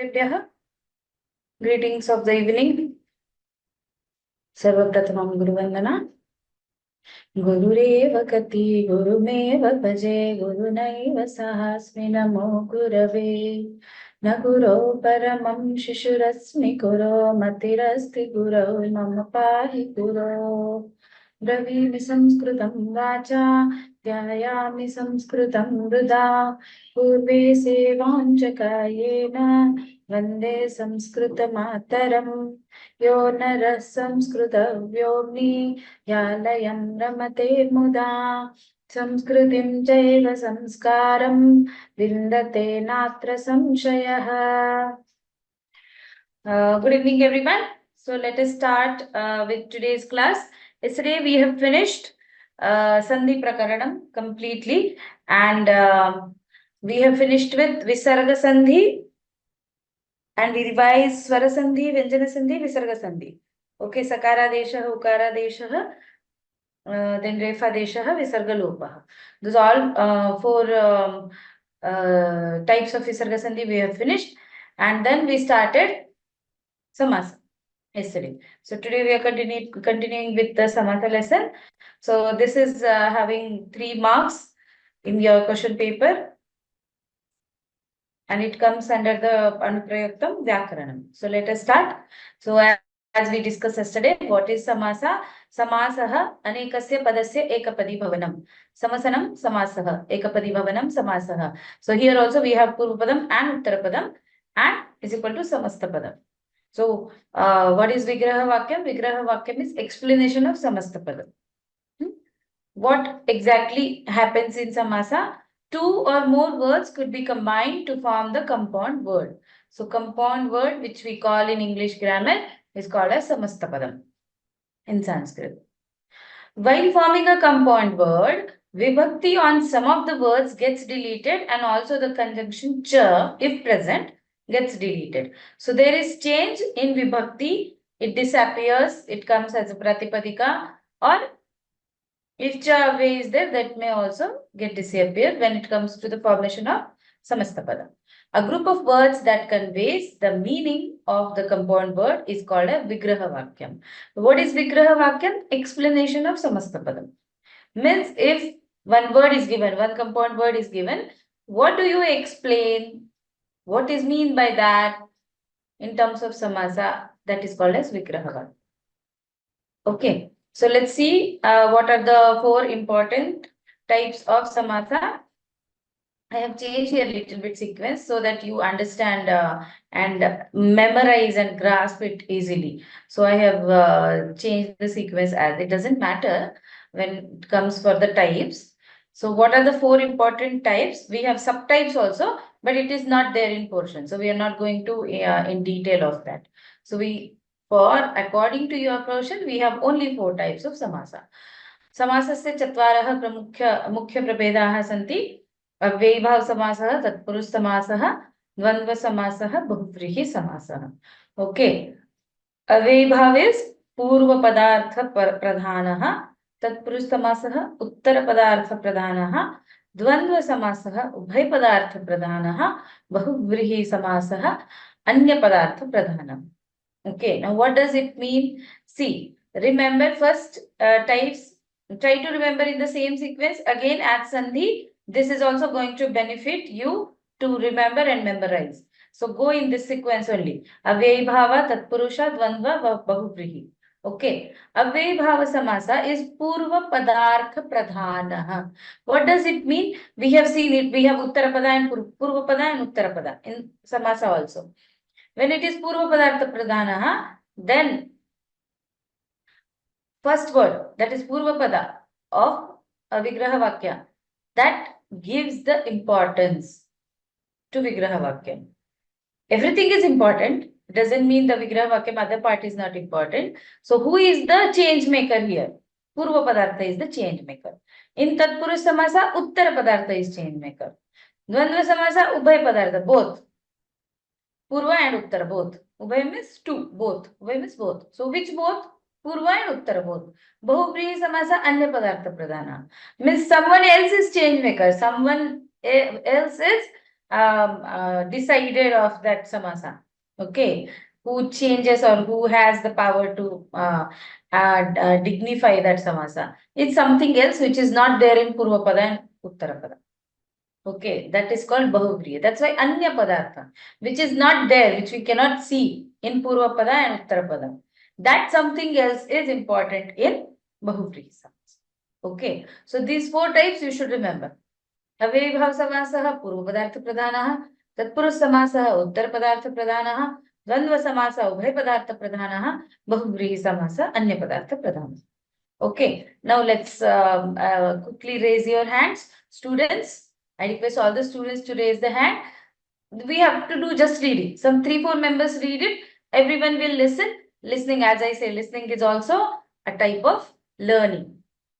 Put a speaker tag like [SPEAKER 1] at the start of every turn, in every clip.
[SPEAKER 1] सर्वेभ्यः greetings of the evening. सर्वप्रथमं गुरुवन्दना. गुरुरेव कति गुरुमेव भजे गुरुनैव सहास्मि नमो गुरवे. न गुरो परमं शिशुरस्मि गुरो मतिरस्ति गुरौ मम पाहि गुरो. ब्रवीमि संस्कृतं वाचा ध्यायामि संस्कृतं हृदा. पूर्वे सेवां च कायेन वन्दे संस्कृतमातरम्. यो नरः संस्कृतव्योम्नि यालयं रमते मुदा. संस्कृतिं चैव संस्कारं विन्दते नात्र संशयः. Good evening, everyone. So let us start with today's class. Yesterday we have finished Sandhi Prakaranam completely, and we have finished with Visarga Sandhi, and we revised Swara Sandhi, Vyanjana Sandhi, Visarga Sandhi. Okay, Sakara Desha, Ukara Desha, then Refa Desha, Visarga Lopa. Those all four types of Visarga Sandhi we have finished, and then we started Samasa yesterday. So today we are continuing with the Samasa lesson. So this is having 3 marks in your question paper, and it comes under the Anuprayuktam Vyakaranam. So let us start. So as we discussed yesterday, what is Samasa? Samasaha anekasya padasya ekapadi bhavanam. Samasanam samasaha ekapadi bhavanam samasaha. So here also we have Purvapadam and Uttarapadam, and is equal to Samasta Padam. So what is Vigraha Vakyam? Vigraha Vakyam is explanation of Samasta Padam. What exactly happens in Samasa? 2 or more words could be combined to form the compound word. So compound word, which we call in English grammar, is called as Samastapadam in Sanskrit. While forming a compound word, vibhakti on some of the words gets deleted, and also the conjunction cha, if present, gets deleted. So there is change in vibhakti. It disappears. It comes as a pratipadika, or if cha away is there, that may also get disappear when it comes to the formation of Samastapada. A group of words that conveys the meaning of the compound word is called a Vigraha Vakyam. What is Vigraha Vakyam? Explanation of Samastapadam. Means if one word is given, one compound word is given, what do you explain? What is mean by that in terms of Samasa? That is called as Vigraha Vakyam. Okay. So let's see what are the 4 important types of Samasa. I have changed here a little bit sequence so that you understand and memorize and grasp it easily. So I have changed the sequence as it doesn't matter when it comes for the types. So what are the 4 important types? We have subtypes also, but it is not there in portion. So we are not going to in detail of that. So according to your portion, we have only 4 types of Samasa. Samasasya चत्वारः मुख्य प्रभेदाः सन्ति. अव्ययीभाव समासः, तत्पुरुष समासः, द्वंद्व समासः, बहुव्रीहि समासः. Okay. अव्ययीभाव is पूर्व पदार्थ प्रधानः, तत्पुरुष समासः उत्तर पदार्थ प्रधानः, द्वंद्व समासः उभय पदार्थ प्रधानः, बहुव्रीहि समासः अन्य पदार्थ प्रधानः. Okay, now what does it mean? See, remember first types. Try to remember in the same sequence. Again, at Sandhi, this is also going to benefit you to remember and memorize. So go in this sequence only. Avyayi bhava, tatpurusha, dvandva, bahuvrihi. Okay. Avyayi bhava samasa is purva padartha pradhanaha. What does it mean? We have seen it. We have uttarapada and purvapada and uttarapada in samasa also. When it is purva padartha pradhanaha, then first word, that is purva pada of a vigraha vakya, that gives the importance to Vigraha Vakyam. Everything is important. It doesn't mean the Vigraha Vakyam other part is not important. So who is the change maker here? Purva Padartha is the change maker. In Tatpurush Samasa, Uttara Padartha is change maker. Dvandva Samasa, Ubhay Padartha, both. Purva and Uttara, both. Ubhay means 2, both. Ubhay means both. So which both? Purva and Uttara both. Bahuvrihi Samasa, Anya Padartha Pradhana. Means someone else is change maker. Someone else is decided of that samasa. Okay, who changes or who has the power to dignify that samasa. It's something else which is not there in Purvapada and Uttarapada. Okay, that is called Bahuvriya. That's why Anya Padartha, which is not there, which we cannot see in Purvapada and Uttarapada. That something else is important in Bahuvriya samasa. Okay, so these 4 types you should remember. अव्ययीभाव समासः पूर्वपदार्थ प्रधानः, तत्पुरुष समासः उत्तर पदार्थ प्रधानः, द्वंद्व समासः उभय पदार्थ प्रधानः, बहुव्रीहि समासः अन्य पदार्थ प्रधानः. Okay, now let's quickly raise your hands, students. I request all the students to raise the hand. We have to do just reading. Some 3-4 members read it. Everyone will listen. Listening, as I say, listening is also a type of learning.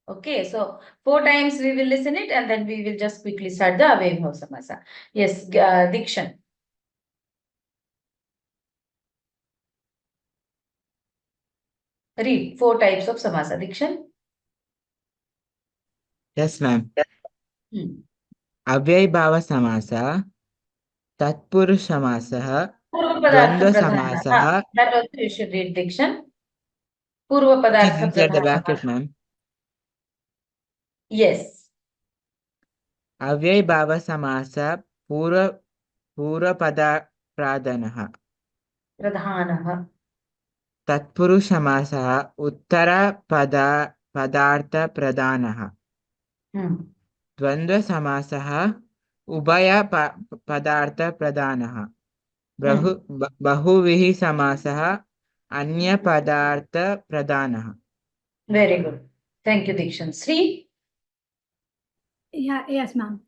[SPEAKER 1] Okay, so 4 times we will listen it and then we will just quickly start the Avayabhav Samasa. Yes, Dikshan. Read 4 types of Samasa. Dikshan?
[SPEAKER 2] Yes, ma'am. Avyayabhava samasa, tatpurush samasah,
[SPEAKER 1] Purva
[SPEAKER 2] dvandva
[SPEAKER 1] Padartha Pradhana.
[SPEAKER 2] samasah.
[SPEAKER 1] That also you should read, Dikshan. Purva
[SPEAKER 2] Can you
[SPEAKER 1] Padartha
[SPEAKER 2] insert the
[SPEAKER 1] Pradhana.
[SPEAKER 2] bracket, ma'am?
[SPEAKER 1] Yes.
[SPEAKER 2] Avyayabhava samasa, purva pada pradhanah.
[SPEAKER 1] Pradhanah.
[SPEAKER 2] Tatpurush samasah, uttara padartha pradhanah. Dvandva samasah, ubhaya padartha pradhanah. Bahuvihi samasah, anya padartha pradhanah.
[SPEAKER 1] Very good. Thank you, Dikshan. Sri?
[SPEAKER 3] Yeah, yes, ma'am.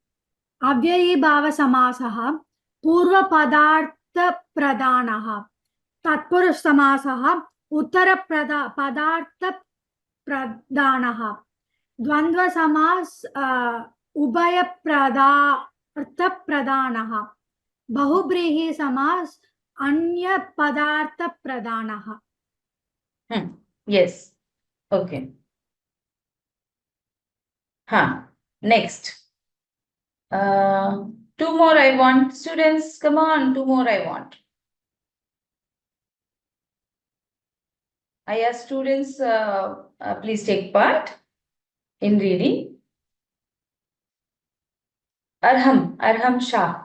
[SPEAKER 3] Avyayibhava samasah purva padartha pradhanah. Tatpurush samasah uttara padartha pradhanah. Dvandva samas ubhaya padartha pradhanah. Bahubrehi samas anya padartha pradhanah.
[SPEAKER 1] Yes. Okay. Next. 2 more I want. Students, come on. 2 more I want. I ask students, please take part in reading. Arham Shah.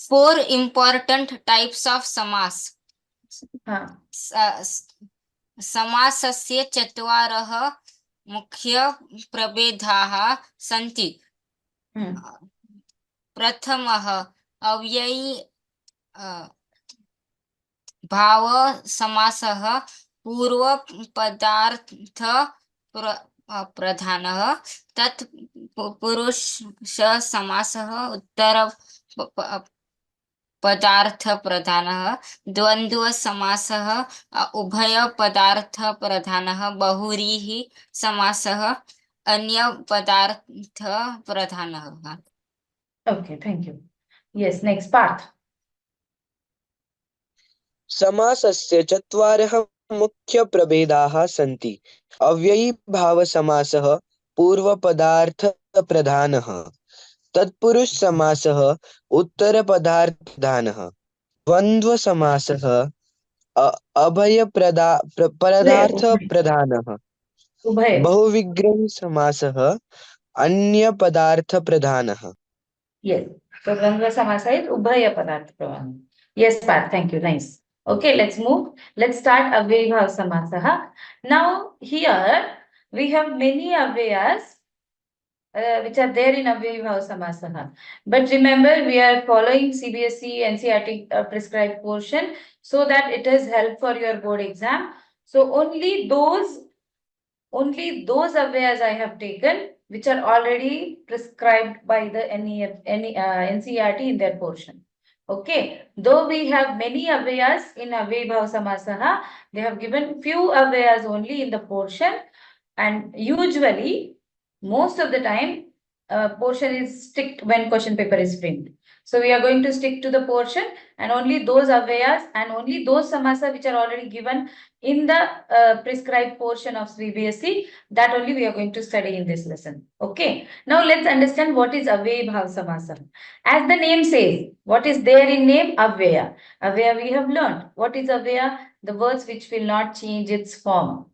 [SPEAKER 4] 4 important types of samas. समासस्य 4 मुख्य प्रभेदाः सन्ति. प्रथमः अव्ययी भाव समासः पूर्वपदार्थ प्रधानः. तत्पुरुष समासः उत्तर पदार्थ प्रधानः. द्वंद्व समासः उभय पदार्थ प्रधानः. बहुव्रीहि समासः अन्य पदार्थ प्रधानः.
[SPEAKER 1] Okay, thank you. Yes, next part.
[SPEAKER 5] समासस्य 4 मुख्य प्रभेदाः सन्ति. अव्ययी भाव समासः पूर्वपदार्थ प्रधानः. तत्पुरुष समासः उत्तर पदार्थ प्रधानः. द्वंद्व समासः अभय पदार्थ प्रधानः. बहुविग्रही समासः अन्य पदार्थ प्रधानः.
[SPEAKER 1] Yes. So Dvandva Samasa is Ubhaya Padartha Pradhana. Yes, Pat, thank you. Nice. Okay, let's move. Let's start Avyayibhav Samasaha. Now, here we have many Avyayas which are there in Avyayibhav Samasaha. But remember, we are following CBSE NCERT prescribed portion so that it is help for your board exam. So only those Avyayas I have taken which are already prescribed by the NCERT in their portion. Okay, though we have many Avyayas in Avyayibhav Samasaha, they have given few Avyayas only in the portion, and usually most of the time portion is strict when question paper is framed. So we are going to stick to the portion and only those avyayas and only those samasa which are already given in the prescribed portion of CBSE, that only we are going to study in this lesson. Okay. Now let's understand what is avyaya bhav samasa. As the name says, what is there in name? Avyaya. Avyaya we have learned. What is avyaya? The words which will not change its form.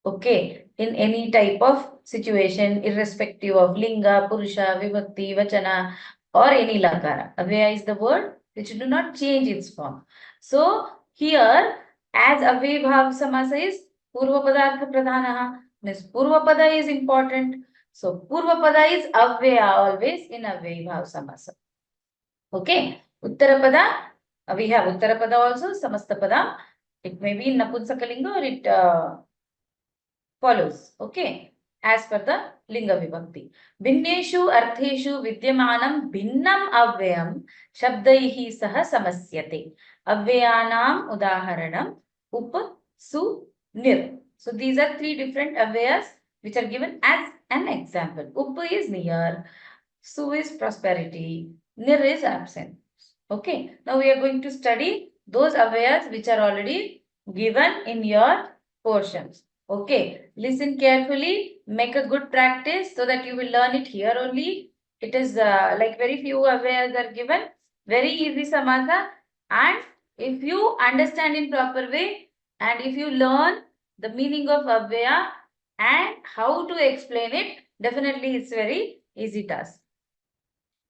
[SPEAKER 1] Okay, in any type of situation, irrespective of linga, purusha, vibhakti, vachana, or any lakara. Avyaya is the word which do not change its form. So here, as avyaya bhav samasa is purva padartha pradhanaha, means purva pada is important. So purva pada is avyaya always in avyaya bhav samasa. Okay, uttara pada, we have uttara pada also, samasta pada. It may be in napunsakalinga or it follows. Okay, as per the linga vibhakti. Bhinneshu artheshu vidyamanam bhinnam avyayam shabdaihi saha samasyate. Avyayanam udaharanam up, su, nir. So these are three different avyayas which are given as an example. Up is near, su is prosperity, nir is absent. Okay, now we are going to study those avyayas which are already given in your portions. Okay, listen carefully, make a good practice so that you will learn it here only. It is like very few avyayas are given, very easy samasa, and if you understand in proper way and if you learn the meaning of avyaya and how to explain it, definitely it's very easy task.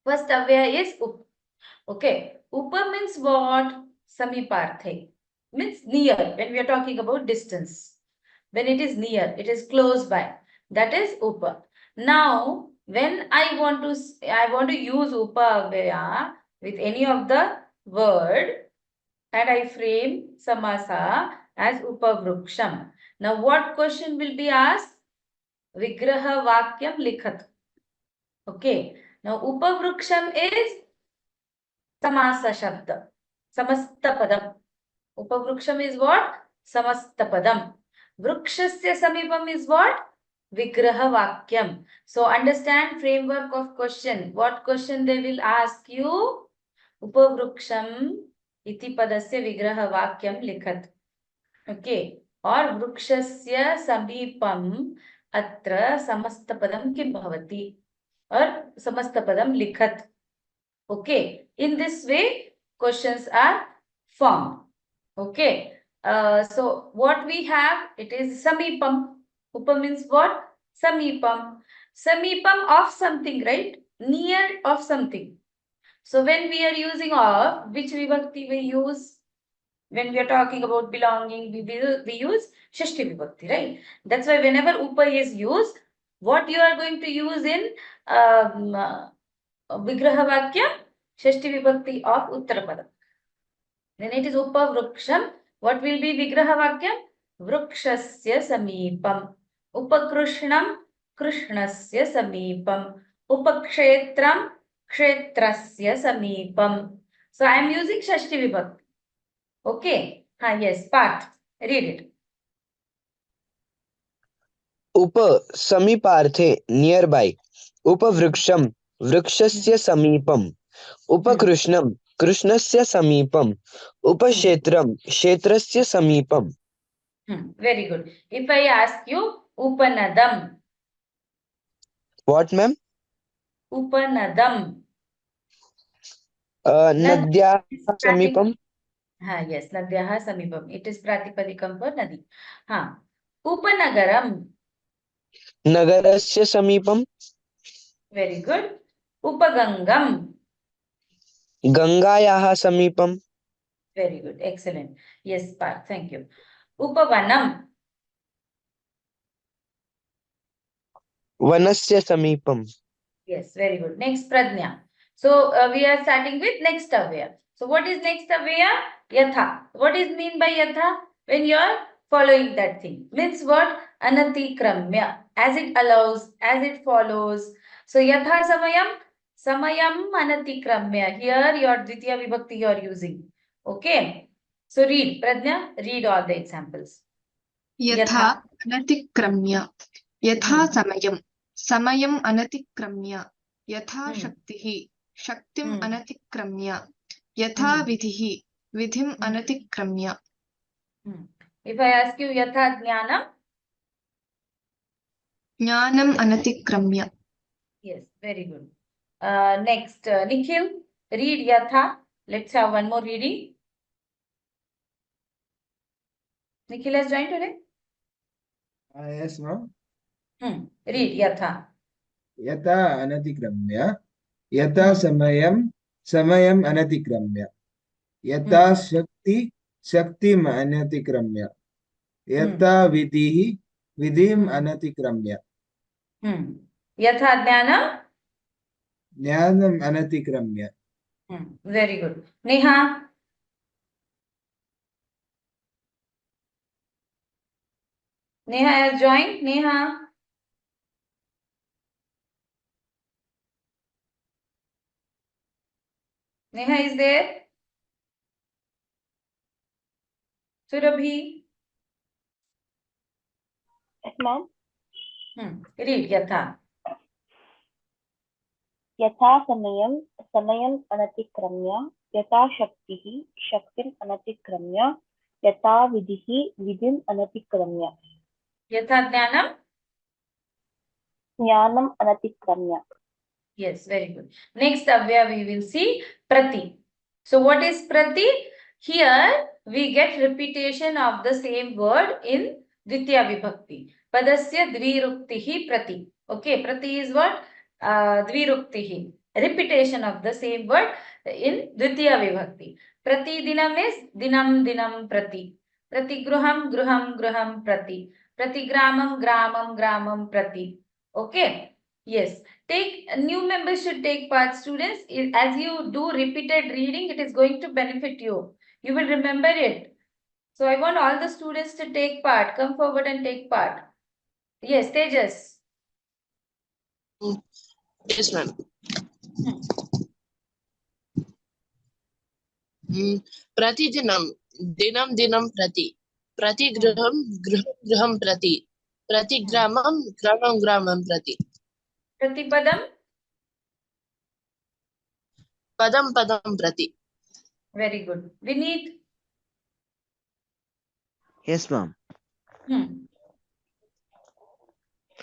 [SPEAKER 1] First avyaya is up. Okay, upa means what? Samiparthe, means near. When we are talking about distance, when it is near, it is close by, that is upa. Now when I want to use upa avyaya with any of the word and I frame samasa as upavruksham. Now what question will be asked? Vigraha vakyam likhat. Okay, now upavruksham is samasa shabda, samasta padam. Upavruksham is what? Samasta padam. Vrukshasya samipam is what? Vigraha vakyam. So understand framework of question. What question they will ask you? Upavruksham iti padasya vigraha vakyam likhat. Okay. Or vrukshasya samipam atra samasta padam kim bhavati. Or samasta padam likhat. Okay. In this way, questions are formed. Okay. So what we have, it is samipam. Upa means what? Samipam. Samipam of something, right? Near of something. So when we are using of, which vibhakti we use? When we are talking about belonging, we use shashti vibhakti, right? That's why whenever upa is used, what you are going to use in vigraha vakyam? Shashti vibhakti of uttarapada. Then it is upavruksham. What will be vigraha vakyam? Vrukshasya samipam. Upakrishnam, krishnasya samipam. Upakshetram, kshetrasya samipam. So I am using shashti vibhakti. Okay. Yes, Parth. Read it.
[SPEAKER 5] Upa samiparthe nearby. Upavruksham vrukshasya samipam. Upakrishnam krishnasya samipam. Upashetram kshetrasya samipam.
[SPEAKER 1] Very good. If I ask you Upanadam.
[SPEAKER 5] What, ma'am?
[SPEAKER 1] Upanadam.
[SPEAKER 5] Nadya samipam.
[SPEAKER 1] Yes, Nadyaha samipam. It is pratipadikam for Nadi. Upanagaram.
[SPEAKER 5] Nagarasya samipam.
[SPEAKER 1] Very good. Upagangam.
[SPEAKER 5] Gangayaha samipam.
[SPEAKER 1] Very good. Excellent. Yes, Parth. Thank you. Upavanam.
[SPEAKER 5] Vanasya samipam.
[SPEAKER 1] Yes, very good. Next, Pradnya. So, we are starting with next avyaya. So, what is next avyaya? Yatha. What is mean by yatha? When you are following that thing. Means what? Anatikramya. As it allows, as it follows. So, yatha samayam. Samayam anatikramya. Here, your dvitiya vibhakti you are using. Okay. So, read. Pradnya, read all the examples.
[SPEAKER 6] यथा अनतिक्रम्य यथा समयं समयम् अनतिक्रम्य यथा शक्तिः शक्तिम्
[SPEAKER 1] Hmm.
[SPEAKER 6] अनतिक्रम्य यथा विधिः विधिम् अनतिक्रम्य
[SPEAKER 1] Hmm. If I ask you yatha jnanam,
[SPEAKER 6] ज्ञानम् अनतिक्रम्य
[SPEAKER 1] yes, very good. Next, Nikhil, read yatha. Let's have one more reading. Nikhil has joined today.
[SPEAKER 7] Yes, ma'am.
[SPEAKER 1] Read yatha.
[SPEAKER 7] यथा अनतिक्रम्य यथा समयम् अनतिक्रम्य यथा शक्तिम् अनतिक्रम्य यथा विधिम् अनतिक्रम्य
[SPEAKER 1] Yatha jnanam.
[SPEAKER 7] ज्ञानम् अनतिक्रम्य.
[SPEAKER 1] Very good. Neha. Neha has joined. Neha. Neha is there. Surabhi.
[SPEAKER 8] Yes, ma'am.
[SPEAKER 1] Read yatha.
[SPEAKER 8] यथा समयं समयम् अनतिक्रम्य यथा शक्तिः शक्तिम् अनतिक्रम्य यथा विधिः विधिम् अनतिक्रम्य
[SPEAKER 1] Yatha jnanam.
[SPEAKER 8] ज्ञानम् अनतिक्रम्य.
[SPEAKER 1] Yes, very good. Next avya we will see prati. So what is prati? Here we get repetition of the same word in dvitiya vibhakti. Padasya dviruktihi prati. Okay, prati is what? Dviruktihi. Repetition of the same word in dvitiya vibhakti. Prati dinam is dinam dinam prati. Prati gruham gruham gruham prati. Prati gramam gramam gramam prati. Okay. Yes. New members should take part, students. As you do repeated reading, it is going to benefit you. You will remember it. So I want all the students to take part. Come forward and take part. Yes, Tejas.
[SPEAKER 5] Yes, ma'am. प्रतिदिनं दिनं दिनं प्रति प्रतिगृहं गृहं गृहं प्रति प्रतिग्रामं ग्रामं ग्रामं प्रति
[SPEAKER 1] Pratipadam.
[SPEAKER 5] पदं पदं प्रति.
[SPEAKER 1] Very good. Vineet.
[SPEAKER 9] Yes, ma'am.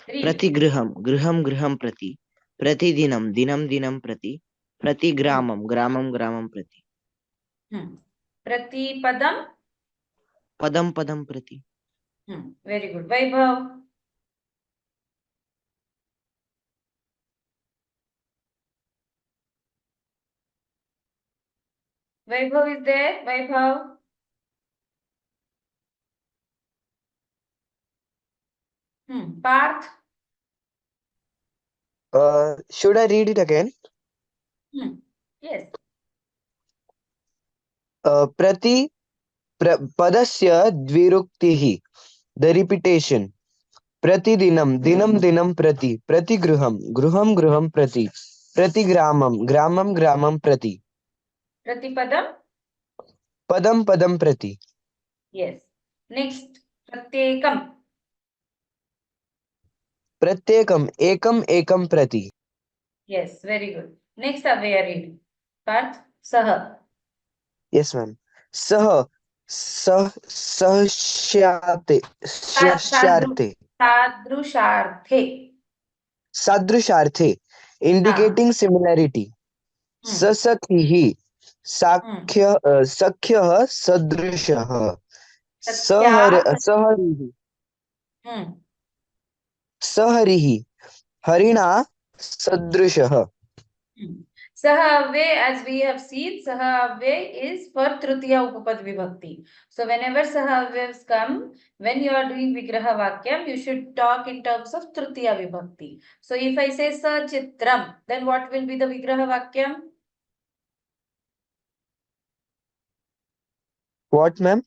[SPEAKER 1] Read.
[SPEAKER 9] प्रतिगृहं गृहं गृहं प्रति प्रतिदिनं दिनं दिनं प्रति प्रतिग्रामं ग्रामं ग्रामं प्रति
[SPEAKER 1] Pratipadam.
[SPEAKER 9] पदं पदं प्रति.
[SPEAKER 1] Very good. Vaibhav. Vaibhav is there. Vaibhav. Parth.
[SPEAKER 5] Should I read it again?
[SPEAKER 1] Yes.
[SPEAKER 5] Prati padasya dviruktihi. The repetition. Pratidinam dinam dinam prati pratigruham gruham gruham prati pratigramam gramam gramam prati
[SPEAKER 1] Pratipadam.
[SPEAKER 5] padam padam prati.
[SPEAKER 1] Yes. Next. Pratyekam.
[SPEAKER 5] Pratyekam ekam ekam prati.
[SPEAKER 1] Yes, very good. Next Avya read. Parth. Saha.
[SPEAKER 5] Yes, ma'am. Sah sahshyate shyarte
[SPEAKER 1] Sadrusharthe.
[SPEAKER 5] sadrusharthe indicating similarity. Sasakhihi sakhyah sadrushah saharihi saharihi harina sadrushah.
[SPEAKER 1] Sahavve, as we have seen, Sahavve is for Tritiya Upapad Vibhakti. So whenever Sahavves come, when you are doing Vigraha Vakyam, you should talk in terms of Tritiya Vibhakti. So if I say Sa Chitram, then what will be the Vigraha Vakyam?
[SPEAKER 5] What, ma'am?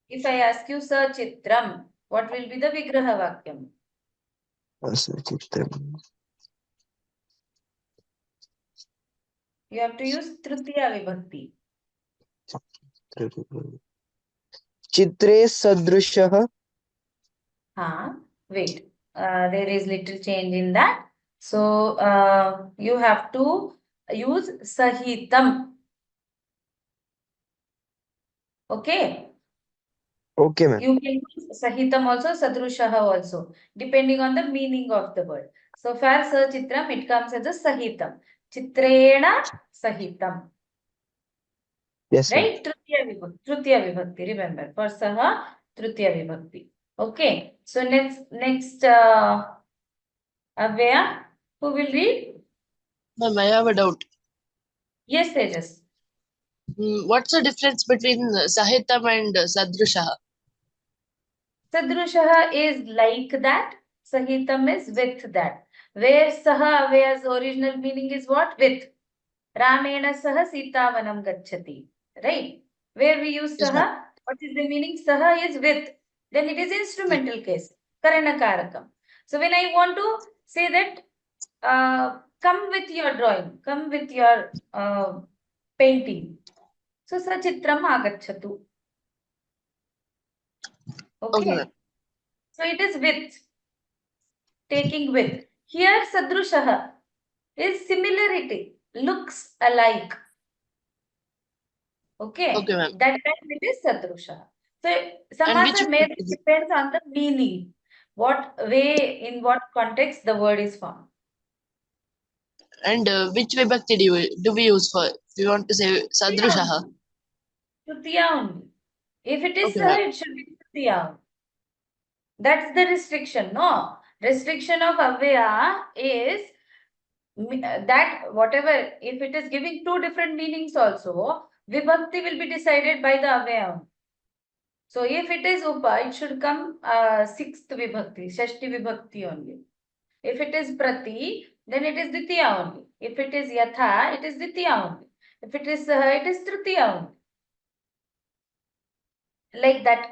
[SPEAKER 1] If I ask you Sa Chitram, what will be the Vigraha Vakyam? You have to use Tritiya Vibhakti.
[SPEAKER 5] Chitre sadrushah.
[SPEAKER 1] Wait. There is little change in that. So you have to use sahitam. Okay.
[SPEAKER 5] Okay, ma'am.
[SPEAKER 1] You can use sahitam also, sadrushaha also, depending on the meaning of the word. So for chitram, it comes as a sahitam. Chitrena sahitam.
[SPEAKER 5] Yes, ma'am.
[SPEAKER 1] Right? Tritiya vibhakti. Remember, for saha, tritiya vibhakti. Okay. So next Avya, who will read?
[SPEAKER 10] Ma'am, I have a doubt.
[SPEAKER 1] Yes, Tejas.
[SPEAKER 10] What's the difference between Sahitam and Sadrushaha?
[SPEAKER 1] Sadrushaha is like that. Sahitam is with that. Where saha Avya's original meaning is what? With. Ramena saha Sitavanam gacchati. Right? Where we use
[SPEAKER 10] Yes, ma'am.
[SPEAKER 1] saha, what is the meaning? Saha is with. Then it is instrumental case. Karanakarakam. So when I want to say that, come with your drawing, come with your painting. So sachitram agacchatu.
[SPEAKER 10] Okay, ma'am.
[SPEAKER 1] Okay. So it is with. Taking with. Here sadrushaha is similarity. Looks alike. Okay.
[SPEAKER 10] Okay, ma'am.
[SPEAKER 1] That time it is sadrushaha. So
[SPEAKER 10] And which
[SPEAKER 1] samasa may
[SPEAKER 10] vibhakti is it?
[SPEAKER 1] depends on the meaning. What way, in what context the word is formed.
[SPEAKER 10] And which vibhakti do we use for? We want to say Sadrushaha.
[SPEAKER 1] Tritiya only. If it is
[SPEAKER 10] Okay,
[SPEAKER 1] saha,
[SPEAKER 10] ma'am.
[SPEAKER 1] it should be tritiya only. That's the restriction. No. Restriction of Avya is that whatever, if it is giving two different meanings also, vibhakti will be decided by the Avya. So if it is upa, it should come sixth vibhakti, shashti vibhakti only. If it is prati, then it is ditya only. If it is yatha, it is ditya only. If it is saha, it is tritiya only. Like that,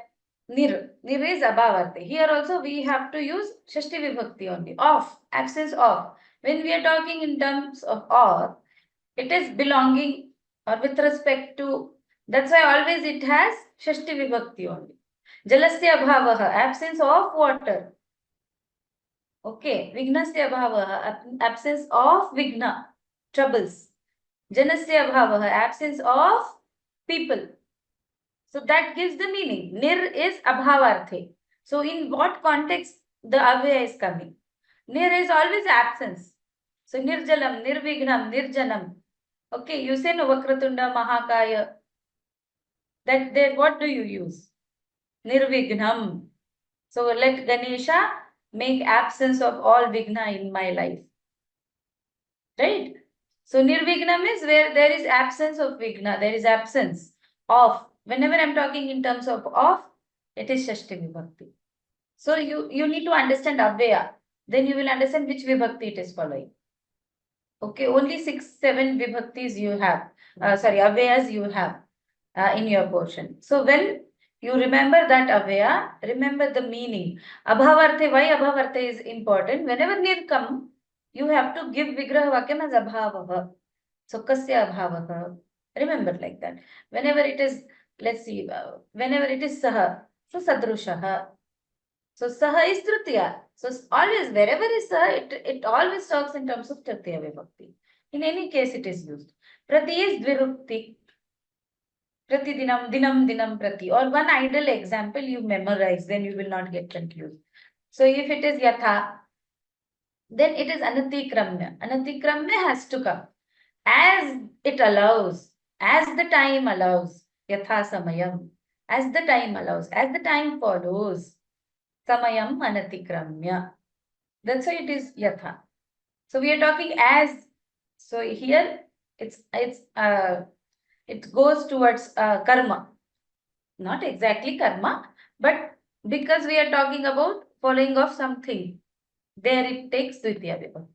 [SPEAKER 1] nir is abhavarte. Here also we have to use shashti vibhakti only. Of, absence of. When we are talking in terms of, it is belonging or with respect to. That's why always it has shashti vibhakti only. Jalasya abhavaha, absence of water. Okay, vignasya abhavaha, absence of vigna, troubles. Janasya abhavaha, absence of people. So that gives the meaning. Nir is abhavarthe. So in what context the avya is coming? Nir is always absence. So nirjalam, nirvignam, nirjanam. Okay, you say no vakratunda mahakaya. That there, what do you use? Nirvignam. So let Ganesha make absence of all vigna in my life. Right? So nirvignam is where there is absence of vigna, there is absence of. Whenever I'm talking in terms of, it is shashti vibhakti. So you need to understand avya. Then you will understand which vibhakti it is following. Okay, only 6, 7 vibhaktis you have. Avyas you have in your portion. So when you remember that avya, remember the meaning. Abhavarthe, why abhavarthe is important? Whenever nir come, you have to give vigraha vakyam as abhavah. So kasya abhavah. Remember like that. Whenever it is, let's see, whenever it is saha, so sadrushaha. So saha is tritiya. So always, wherever is saha, it always talks in terms of tritiya vibhakti. In any case, it is used. Prati is dvirukti. Prati dinam, dinam, dinam prati. Or one idle example you memorize, then you will not get confused. So if it is yatha, then it is anatikramya. Anatikramya has to come. As it allows, as the time allows, yatha samayam. As the time allows, as the time follows, samayam anatikramya. That's why it is yatha. So we are talking as. So here it goes towards karma. Not exactly karma, but because we are talking about following of something, there it takes Dvitiya vibhakti.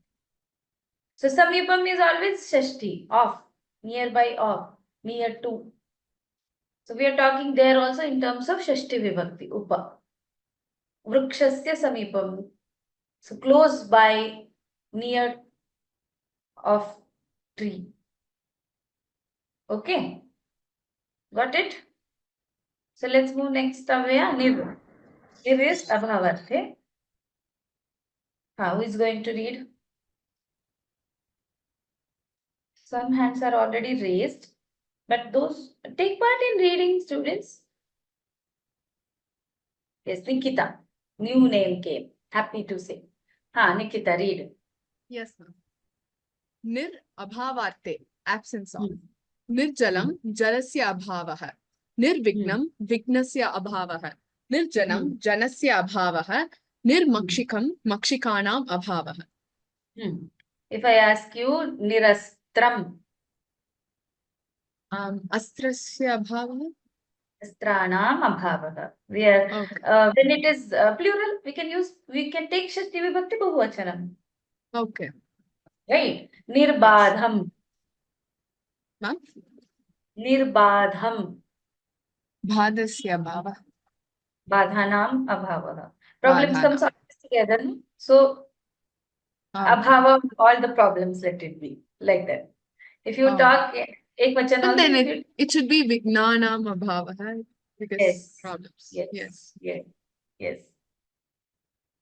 [SPEAKER 1] So samipam is always shashti, of, nearby of, near to. So we are talking there also in terms of shashti vibhakti, upa. Vrukshasya samipam, so close by, near of tree. Okay, got it? So let's move next Avya, nir. Nir is abhavarthe. Who is going to read? Some hands are already raised, but those take part in reading, students. Yes, Nikita. New name came. Happy to say. Nikita, read.
[SPEAKER 11] Yes, ma'am. Nir abhavarte, absence of. Nirjalam, jalasya abhavah. Nirvignam, vignasya abhavah. Nirjanam, janasya abhavah. Nirmakshikam, makshikanam abhavah.
[SPEAKER 1] If I ask you, nirastram.
[SPEAKER 11] Astrasya abhavah.
[SPEAKER 1] Astranam abhavah. We are, when it is plural, we can take Shashti Vibhakti Bahuvachanam.
[SPEAKER 11] Okay.
[SPEAKER 1] Right? Nirbadham.
[SPEAKER 11] Ma'am?
[SPEAKER 1] Nirbadham.
[SPEAKER 11] Bhadasya abhavah.
[SPEAKER 1] Badhanam abhavah. Problems
[SPEAKER 11] Badhanam.
[SPEAKER 1] comes always together. No? So, abhava, all the problems, let it be like that. If you talk ekvachan
[SPEAKER 11] And
[SPEAKER 1] also,
[SPEAKER 11] then it should be vignanam abhavah because problems.
[SPEAKER 1] Yes.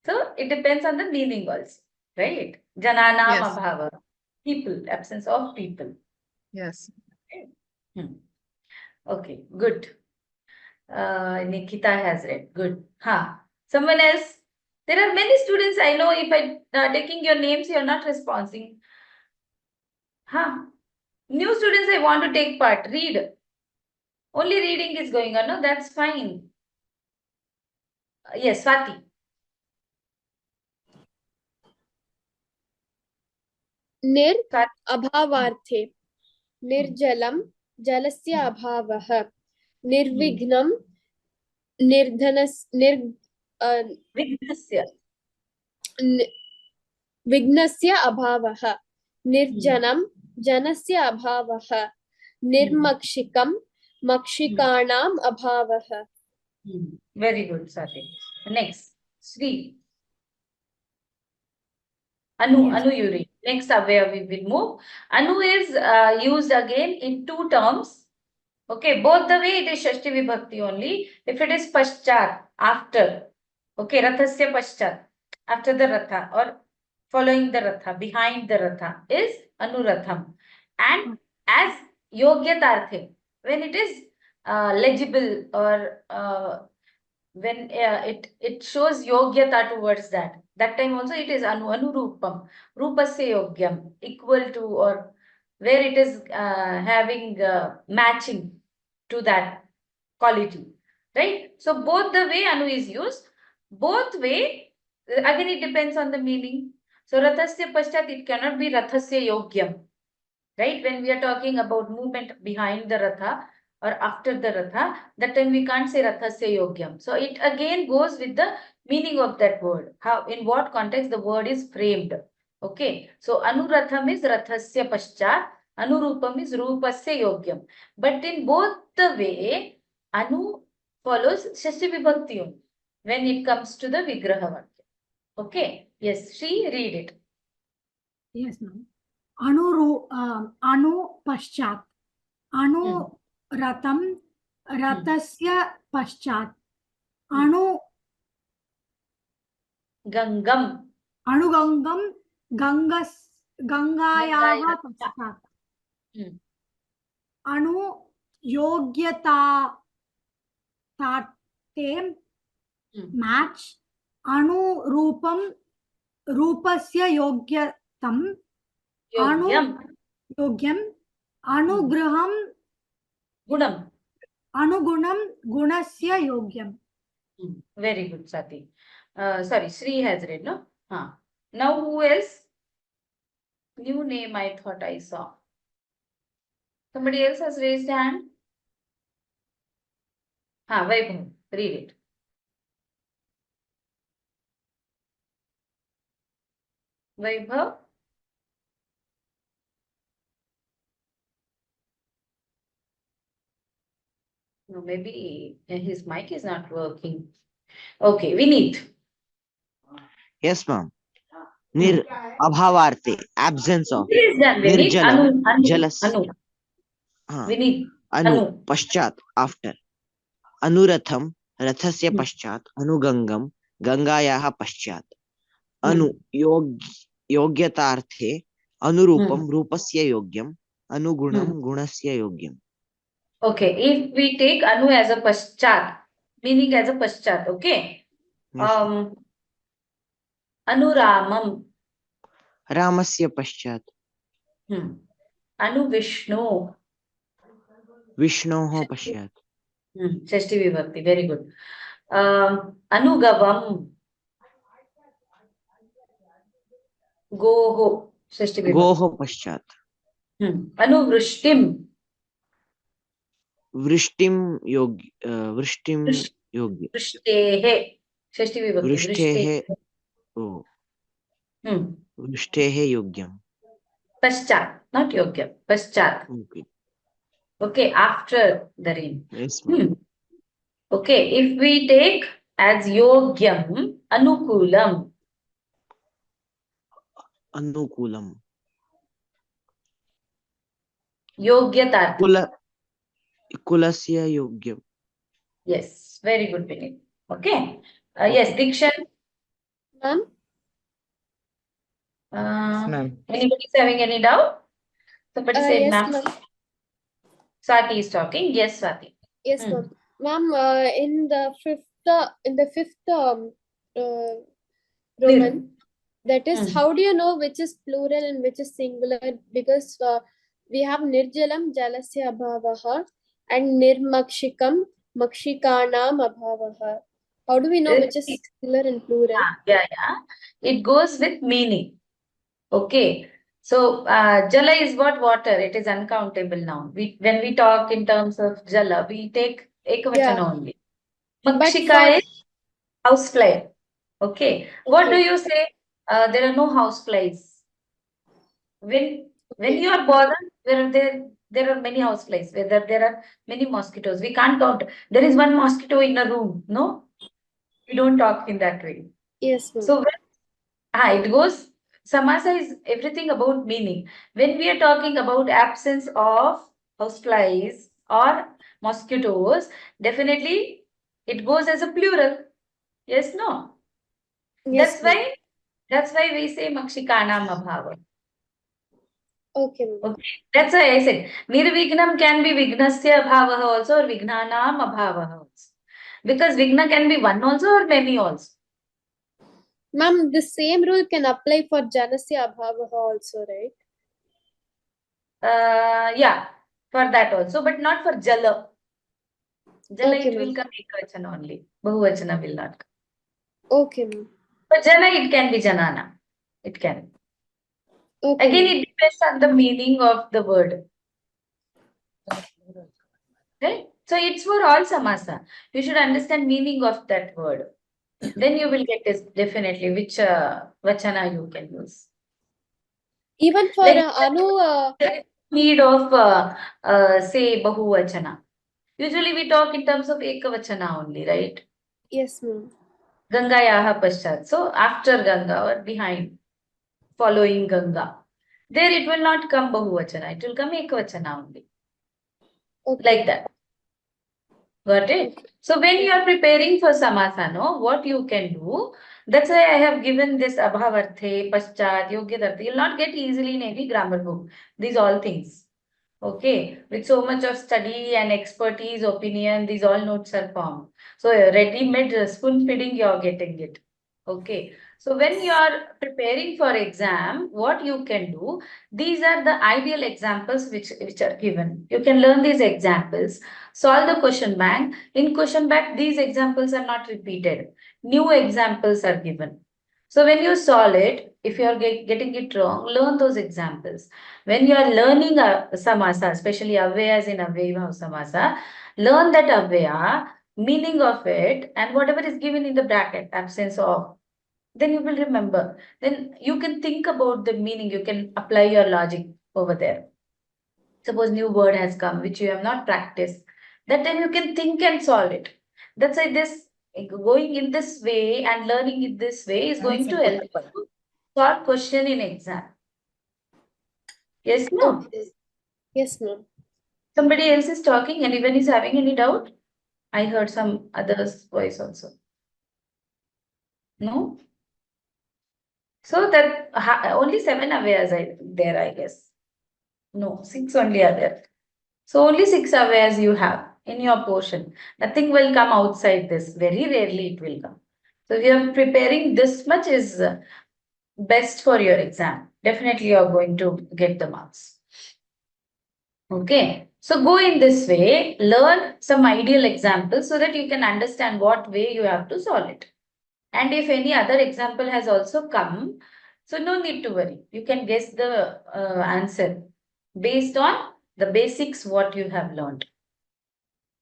[SPEAKER 1] So it depends on the meaning also, right? Jananam abhava, people, absence of people.
[SPEAKER 11] Yes.
[SPEAKER 1] Okay, good. Nikita has read. Good. Someone else? There are many students I know. If I taking your names, you are not responding. New students, I want to take part. Read. Only reading is going on. No, that's fine. Yes, Swati.
[SPEAKER 12] निर् अभावार्थे निर्जलं जलस्य अभावः निर्विघ्नं विघ्नस्य अभावः निर्जनं जनस्य अभावः निर्मक्षिकं मक्षिकाणाम् अभावः.
[SPEAKER 1] Very good, Swati. Next, Sri. Anu, you read. Next, where we will move. Anu is used again in two terms. Okay, both the way it is Shashti Vibhakti only. If it is Paschat, after. Okay, Rathasya Paschat, after the Ratha or following the Ratha, behind the Ratha is Anuratham. And as Yogyatarthe, when it is legible or when it shows Yogyata towards that time also it is Anurupam, Rupasya Yogyam, equal to or where it is having matching to that quality, right? So both the way Anu is used, both way, again it depends on the meaning. So Rathasya Paschat, it cannot be Rathasya Yogyam, right? When we are talking about movement behind the Ratha or after the Ratha, that time we can't say Rathasya Yogyam. So it again goes with the meaning of that word, how, in what context the word is framed. Okay, so Anuratham is Rathasya Paschat, Anurupam is Rupasya Yogyam. But in both the way, Anu follows Shashti Vibhakti when it comes to the Vigraha Vakya. Okay, yes, Shri, read it.
[SPEAKER 3] Yes, ma'am. Anu Paschat. Anu Ratham Rathasya Paschat. Anu
[SPEAKER 1] Gangam.
[SPEAKER 3] Anu Gangam Gangayaha Paschat. Anu Yogyata Tate match. Anu Rupam Rupasya Yogyatam. Anu Yogyam. Anugraham
[SPEAKER 1] Gunam.
[SPEAKER 3] Anugunam Gunasya Yogyam.
[SPEAKER 1] Very good, Sati. Sorry, Sri has read, no? Now who else? New name I thought I saw. Somebody else has raised hand? Vaibhav, read it. Vaibhav? No, maybe his mic is not working. Okay, Vineet.
[SPEAKER 9] Yes, ma'am. Nir abhavarte, absence of.
[SPEAKER 1] Nirjalam,
[SPEAKER 9] jalas.
[SPEAKER 1] Vineet.
[SPEAKER 9] Anu, paschat, after. Anuratham, rathasya paschat. Anugangam, gangayaha paschat. Anu, yogyatarthe. Anurupam, rupasya yogyam. अनुगुणं गुणस्य योग्यम्.
[SPEAKER 1] Okay, if we take anu as a paschat, meaning as a paschat, okay? Anuramam.
[SPEAKER 9] रामस्य पश्चात्.
[SPEAKER 1] Anu Vishnu.
[SPEAKER 9] विष्णोः पश्चात्.
[SPEAKER 1] Shashti Vibhakti, very good. Anugavam. Goho. Shashti Vibhakti.
[SPEAKER 9] गोः पश्चात्.
[SPEAKER 1] Anuvrishtim.
[SPEAKER 9] वृष्टिं योग्य.
[SPEAKER 1] Vrishhtehe. Shashti Vibhakti.
[SPEAKER 9] वृष्टेः वृष्टेः योग्यम्.
[SPEAKER 1] Paschat, not Yogyam. Paschat.
[SPEAKER 9] Okay.
[SPEAKER 1] Okay, after the rain.
[SPEAKER 9] Yes, ma'am.
[SPEAKER 1] Okay, if we take as Yogyam, Anukulam.
[SPEAKER 9] अनुकूलम्.
[SPEAKER 1] Yogyata.
[SPEAKER 9] कुलस्य योग्यम्.
[SPEAKER 1] Yes, very good, Vinay. Okay. Yes, Dikshan.
[SPEAKER 12] Ma'am?
[SPEAKER 1] Anybody is having any doubt? Somebody said,
[SPEAKER 12] Yes,
[SPEAKER 1] ma'am.
[SPEAKER 12] ma'am.
[SPEAKER 1] Swati is talking. Yes, Swati.
[SPEAKER 12] Yes, ma'am. Ma'am, in the fifth Roman, that is, how do you know which is plural and which is singular? Because we have nirjalam jalasya abhavaha and nirmakshikam makshikanam abhavaha. How do we know which is singular and plural?
[SPEAKER 1] Yeah. It goes with meaning. Okay. So, jala is what? Water. It is uncountable noun. When we talk in terms of jala, we take ekavachana only. Makshika is housefly. Okay. What do you say? There are no houseflies. When you are bothered, there are many houseflies. Whether there are many mosquitoes, we can't count. There is one mosquito in a room. No, we don't talk in that way.
[SPEAKER 12] Yes, ma'am.
[SPEAKER 1] So it goes. Samasa is everything about meaning. When we are talking about absence of houseflies or mosquitoes, definitely it goes as a plural. Yes, no.
[SPEAKER 12] Yes,
[SPEAKER 1] That's why we say makshikanam abhava.
[SPEAKER 12] Okay, ma'am.
[SPEAKER 1] Okay. That's why I said nirvignam can be vignasya abhavaha also or vignanam abhavaha also. Because vigna can be one also or many also.
[SPEAKER 12] Ma'am, the same rule can apply for janasya abhavaha also, right?
[SPEAKER 1] Yeah, for that also, but not for jala. Jala
[SPEAKER 12] Okay,
[SPEAKER 1] it will
[SPEAKER 12] ma'am.
[SPEAKER 1] come ekvachana only. Bahuvachana will not come.
[SPEAKER 12] Okay, ma'am.
[SPEAKER 1] For jana it can be janana. It can.
[SPEAKER 12] Okay,
[SPEAKER 1] Again,
[SPEAKER 12] ma'am.
[SPEAKER 1] it depends on the meaning of the word. Right? So it's for all samasa. You should understand meaning of that word. Then you will get this definitely which vachana you can use.
[SPEAKER 12] Even for
[SPEAKER 1] Like
[SPEAKER 12] anu,
[SPEAKER 1] need of say bahuvachana. Usually we talk in terms of ekavachana only, right?
[SPEAKER 12] yes, ma'am.
[SPEAKER 1] Ganga yaha paschat. So after Ganga or behind, following Ganga. There it will not come bahuvachana. It will come ekavachana only.
[SPEAKER 12] Okay.
[SPEAKER 1] Like that. Got it? So when you are preparing for samasana, what you can do, that's why I have given this abhavarthe, paschat, yogyadarte. You'll not get easily in any grammar book. These all things. Okay. With so much of study and expertise, opinion, these all notes are formed. So ready-made spoon feeding, you're getting it. Okay. So when you are preparing for exam, what you can do, these are the ideal examples which are given. You can learn these examples, solve the question bank. In question bank, these examples are not repeated. New examples are given. So when you solve it, if you are getting it wrong, learn those examples. When you are learning a samasa, especially avyas in avyama samasa, learn that avya, meaning of it, and whatever is given in the bracket, absence of, then you will remember. Then you can think about the meaning. You can apply your logic over there. Suppose new word has come, which you have not practiced. That time you can think and solve it. That's why this going in this way and learning in this way is going to help you solve question in exam. Yes, no?
[SPEAKER 12] Okay. Yes, ma'am.
[SPEAKER 1] Somebody else is talking. Anyone is having any doubt? I heard some other's voice also. No? So that only 7 awares there, I guess. No, 6 only are there. So only 6 avyayas you have in your portion. Nothing will come outside this. Very rarely it will come. So if you are preparing this much is best for your exam. Definitely you are going to get the marks. Okay. So go in this way, learn some ideal examples so that you can understand what way you have to solve it. And if any other example has also come, so no need to worry. You can guess the answer based on the basics what you have learned.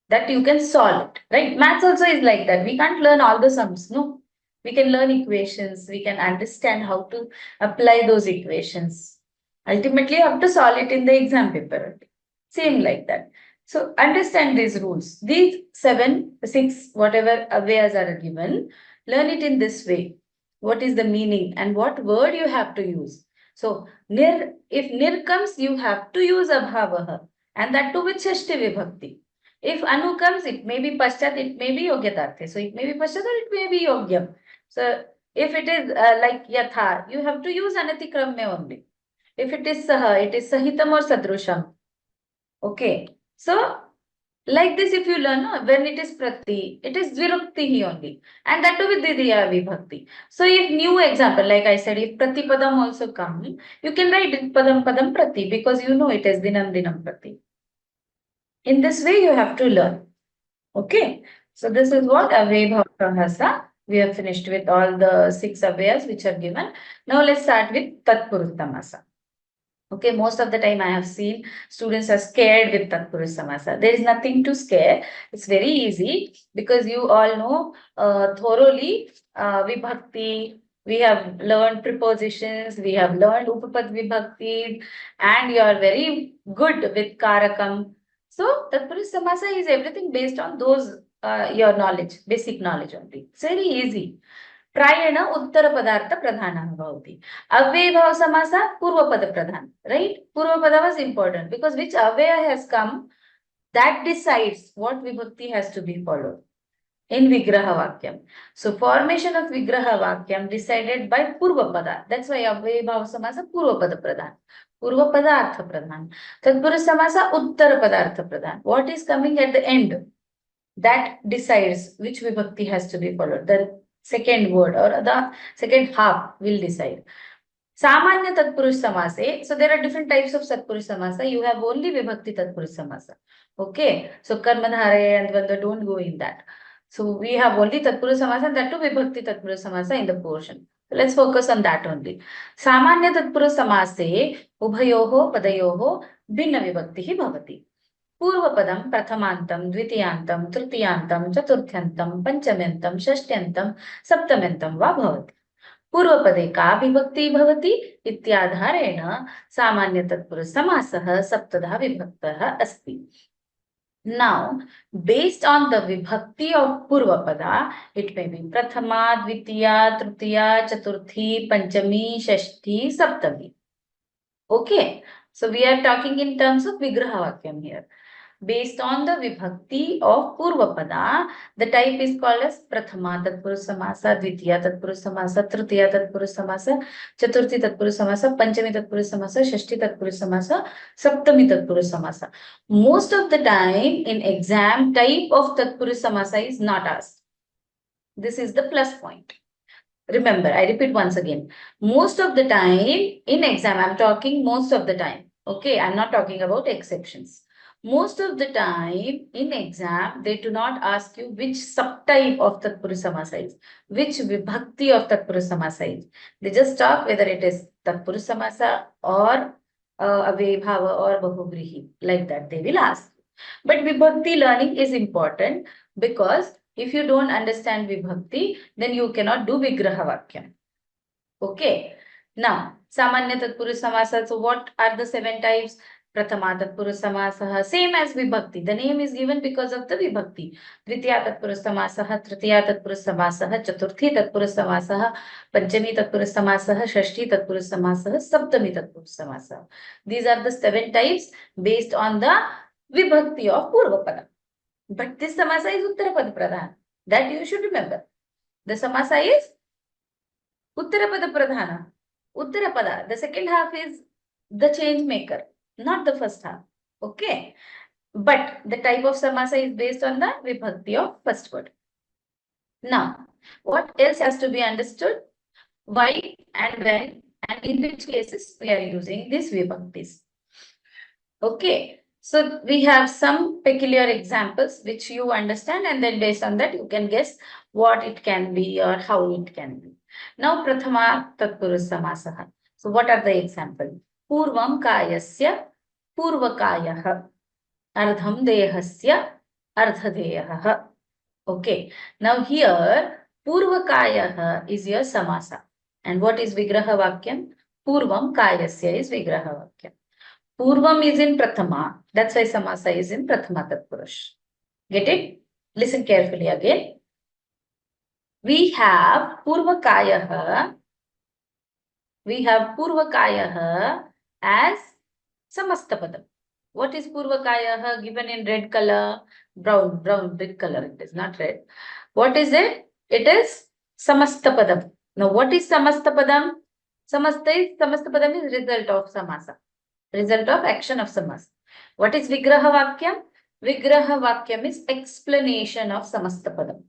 [SPEAKER 1] That you can solve it, right? Maths also is like that. We can't learn all the sums, no. We can learn equations. We can understand how to apply those equations. Ultimately, you have to solve it in the exam paper. Same like that. So understand these rules. These 7, 6, whatever avyayas are given, learn it in this way. What is the meaning and what word you have to use. So nir, if nir comes, you have to use abhavaha, and that too with shashti vibhakti. If anu comes, it may be paschat, it may be yogyatarthe. So it may be paschat or it may be yogyam. So if it is like yatha, you have to use anatikramya only. If it is saha, it is sahitam or sadrusham. Okay. So like this, if you learn, when it is prati, it is dvirukti only. And that too with didiya vibhakti. So if new example, like I said, if pratipadam also come, you can write it padam padam prati because you know it is dinam dinam prati. In this way, you have to learn. Okay. So this is what avyabhavahasa. We have finished with all the 6 avyas which are given. Now let's start with tatpurush samasa. Okay, most of the time I have seen students are scared with Tatpurush Samasa. There is nothing to scare. It's very easy because you all know thoroughly Vibhakti. We have learned prepositions. We have learned Upapad Vibhakti, and you are very good with Karakam. So Tatpurush Samasa is everything based on those your knowledge, basic knowledge only. It's very easy. प्रायेण उत्तरपदार्थ प्रधानः भवति. अव्ययभाव समास पूर्वपद प्रधान, right? Purvapada was important because which avyaya has come, that decides what vibhakti has to be followed in vigraha vakyam. So formation of vigraha vakyam decided by purvapada. That's why avyayabhav samasa purvapada pradhan. Purvapadartha pradhan. Tatpurush samasa uttarapadartha pradhan. What is coming at the end? That decides which vibhakti has to be followed. The second word or the second half will decide. Samanya Tatpurush Samase. So there are different types of Tatpurush Samasa. You have only Vibhakti Tatpurush Samasa. Okay. So Karmadhare and Dvandva don't go in that. So we have only Tatpurush Samasa and that too Vibhakti Tatpurush Samasa in the portion. So let's focus on that only. Samanya Tatpurush Samase Ubhayoho Padayoho Bhinna Vibhakti Bhavati. पूर्वपदं प्रथमान्तं द्वितीयान्तं तृतीयान्तं चतुर्थ्यन्तं पंचम्यन्तं षष्ट्यन्तं सप्तम्यन्तं वा भवति. पूर्वपदे का विभक्ति भवति इत्याधारेण सामान्य तत्पुरुष समासः सप्तधा विभक्तः अस्ति. Now, based on the vibhakti of purvapada, it may be prathama, dvitiya, tritiya, chaturthi, panchami, shashti, saptami. Okay. So we are talking in terms of vigraha vakyam here. Based on the vibhakti of purvapada, the type is called as prathama tatpurush samasa, dvitiya tatpurush samasa, tritiya tatpurush samasa, chaturthi tatpurush samasa, panchami tatpurush samasa, shashti tatpurush samasa, saptami tatpurush samasa. Most of the time in exam, type of tatpurush samasa is not asked. This is the plus point. Remember, I repeat once again. Most of the time in exam, I'm talking most of the time. Okay, I'm not talking about exceptions. Most of the time in exam, they do not ask you which subtype of Tatpurush Samasa is, which vibhakti of Tatpurush Samasa is. They just talk whether it is Tatpurush Samasa or Avyabhava or Bahuvrihi. Like that, they will ask. But vibhakti learning is important because if you don't understand vibhakti, then you cannot do vigraha vakyam. Okay. Now, samanya tatpurush samasa. So what are the 7 types? Prathama tatpurush samasa, same as vibhakti. The name is given because of the vibhakti. Dvitiya tatpurush samasa, tritiya tatpurush samasa, chaturthi tatpurush samasa, panchami tatpurush samasa, shashti tatpurush samasa, saptami tatpurush samasa. These are the 7 types based on the vibhakti of purvapada. But this samasa is uttarapada pradhan. That you should remember. The samasa is uttarapada pradhana. Uttarapada. The second half is the change maker. not the first half. Okay. But the type of samasa is based on the vibhakti of first word. Now, what else has to be understood? Why and when and in which cases we are using these vibhaktis. Okay. So we have some peculiar examples which you understand, and then based on that you can guess what it can be or how it can be. Now, Prathama Tatpurus Samasaha. So what are the examples? Purvam Kayasya Purvakayah. Ardham Dehasya Ardhadeyah. Okay. Now here Purvakayah is your samasa. And what is Vigraha Vakyam? Purvam Kayasya is Vigraha Vakyam. Purvam is in Prathama. That's why samasa is in Prathama Tatpurush. Get it? Listen carefully again. We have Purvakayah. We have Purvakayah as Samastapadam. What is Purvakayah given in red color? Brown, red color. It is not red. What is it? It is Samastapadam. Now, what is Samastapadam? Samastapadam is result of samasa. Result of action of samasa. What is Vigraha Vakyam? Vigraha Vakyam is explanation of Samastapadam.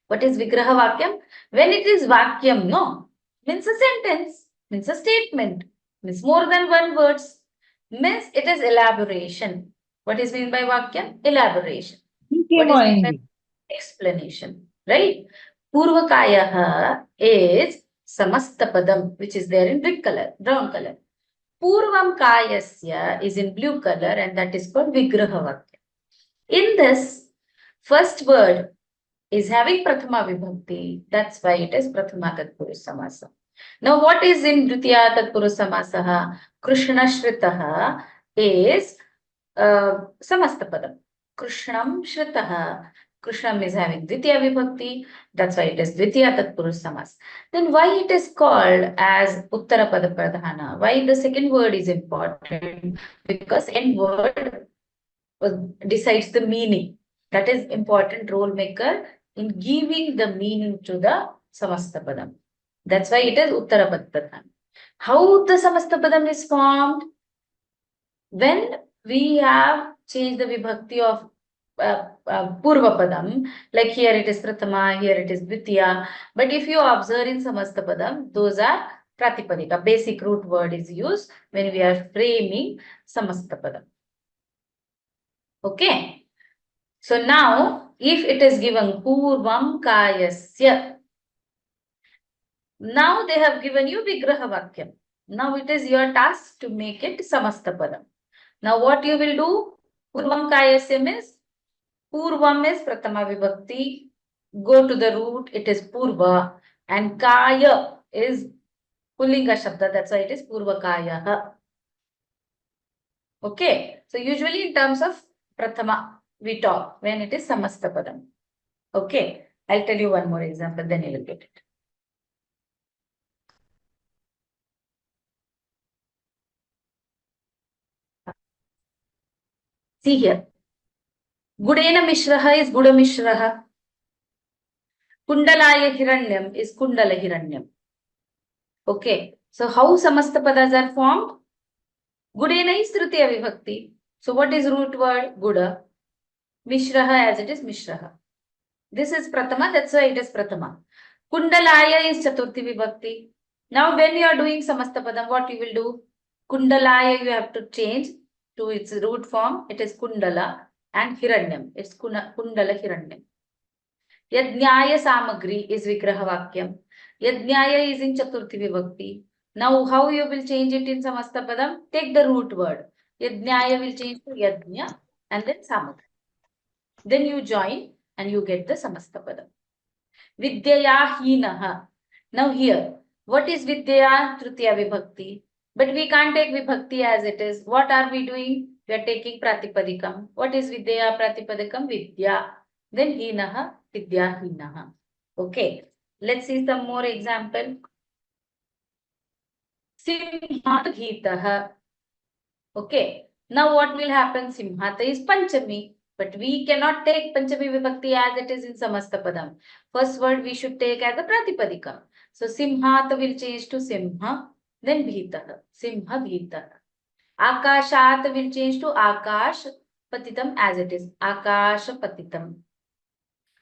[SPEAKER 1] What is Vigraha Vakyam? When it is Vakyam, no, means a sentence, means a statement, means more than one words, means it is elaboration. What is meant by Vakyam? Elaboration. What is meant by explanation? Right? Purvakayah is Samastapadam, which is there in red color, brown color. Purvam Kayasya is in blue color, and that is called Vigraha Vakyam. In this, first word is having Prathama Vibhakti. That's why it is Prathama Tatpurush Samasa. Now, what is in Dvitiya Tatpurush Samasaha? Krishna Shritaha is Samastapadam. Krishnam Shritaha. Krishnam is having Dvitiya Vibhakti. That's why it is Dvitiya Tatpurush Samas. Then why it is called as Uttarapada Pradhana? Why the second word is important? Because end word decides the meaning. That is important role maker in giving the meaning to the Samastapadam. That's why it is Uttarapada Pradhana. How the Samastapadam is formed? When we have changed the Vibhakti of Purvapadam, like here it is Prathama, here it is Dvitiya. But if you observe in Samastapadam, those are Pratipadika. Basic root word is used when we are framing Samastapadam. Okay. So now, if it is given Purvam Kayasya, now they have given you Vigraha Vakyam. Now it is your task to make it Samastapadam. Now what you will do? Purvam Kayasya means Purvam is Prathama Vibhakti. Go to the root, it is Purva. And Kaya is Pullinga Shabda. That's why it is Purvakaya. Okay. So usually in terms of Prathama, we talk when it is Samastapadam. Okay. I'll tell you one more example, then you'll get it. See here. Gudena Mishraha is Guda Mishraha. Kundalaya Hiranyam is Kundala Hiranyam. Okay. So how Samastapadas are formed? Gudena is Tritiya Vibhakti. So what is root word? Guda. Mishraha as it is Mishraha. This is Prathama, that's why it is Prathama. Kundalaya is Chaturthi Vibhakti. Now when you are doing Samastapadam, what you will do? Kundalaya you have to change to its root form. It is Kundala and Hiranyam. It's Kundala Hiranyam. Yajnaya Samagri is Vigraha Vakyam. Yajnaya is in Chaturthi Vibhakti. Now how you will change it in Samastapadam? Take the root word. Yajnaya will change to Yajna and then Samagri. Then you join and you get the Samastapadam. Vidyaya Hinaha. Now here, what is Vidyaya? Tritiya Vibhakti. But we can't take Vibhakti as it is. What are we doing? We are taking Pratipadikam. What is Vidyaya Pratipadikam? Vidya. Then Hinaha, Vidya Hinaha. Okay. Let's see some more example. Simhat Gitaha. Okay. Now what will happen? Simhata is Panchami. But we cannot take Panchami Vibhakti as it is in Samastapadam. First word we should take as a Pratipadikam. So Simhata will change to Simha, then Bhitaha. Simha Bhitaha. Akashat will change to Akash patitam as it is. Akash patitam.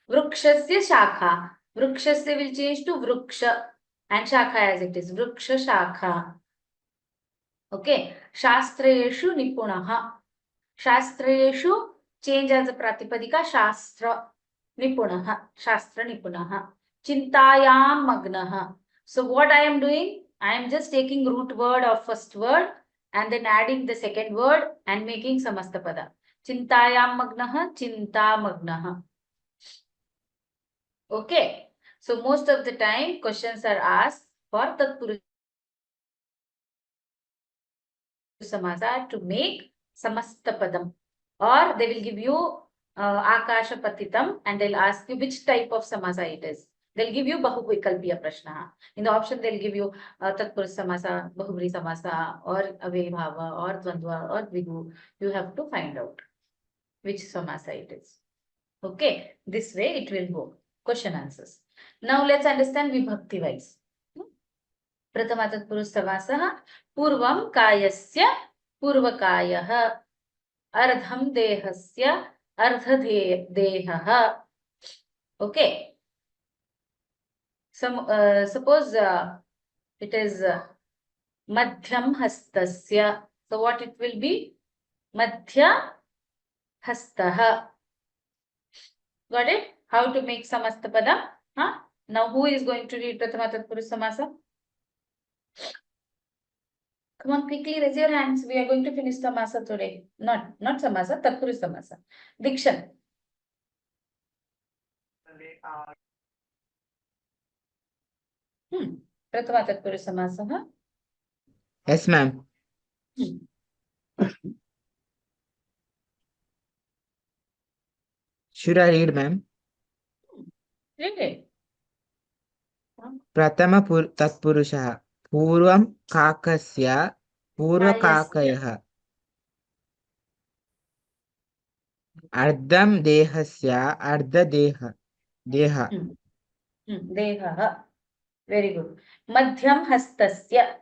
[SPEAKER 1] Vrukshasya shakha. Vrukshasya will change to Vruksha and Shakha as it is. Vruksha Shakha. Okay. Shastreshu Nipunaha. Shastreshu change as a Pratipadika. Shastra Nipunaha. Shastra Nipunaha. Chintayam Magnaha. So what I am doing? I am just taking root word of first word and then adding the second word and making Samastapada. Chintayam Magnaha. Chinta Magnaha. Okay. So most of the time questions are asked for Tatpurusha Samasa to make Samastapadam. Or they will give you Akasha Patitam and they'll ask you which type of Samasa it is. They'll give you Bahuvikalpiya Prashna. In the option they'll give you Tatpurusha Samasa, Bahuvri Samasa or Avebhava or Dvandva or Dvigu. You have to find out which Samasa it is. Okay. This way it will go. Question answers. Now let's understand Vibhakti wise. Prathama Tatpurush Samasaha Purvam Kayasya Purvakayah Ardham Dehasya Ardha Dehaha. Okay. Suppose it is Madhyam Hastasya. So what it will be? Madhya Hastaha. Got it? How to make Samastapada? Huh? Now who is going to read Prathama Tatpurush Samasa? Come on, quickly raise your hands. We are going to finish Samasa today. Not Samasa, Tatpurush Samasa. Dikshan. Prathama Tatpurush Samasa. Huh?
[SPEAKER 2] Yes, ma'am. Should I read, ma'am?
[SPEAKER 1] Read it.
[SPEAKER 2] Prathama Tatpurushaha Purvam Kakasya Purvakakayah Ardham Dehasya Ardha Deha
[SPEAKER 1] Deha. Very good. Madhyam Hastasya.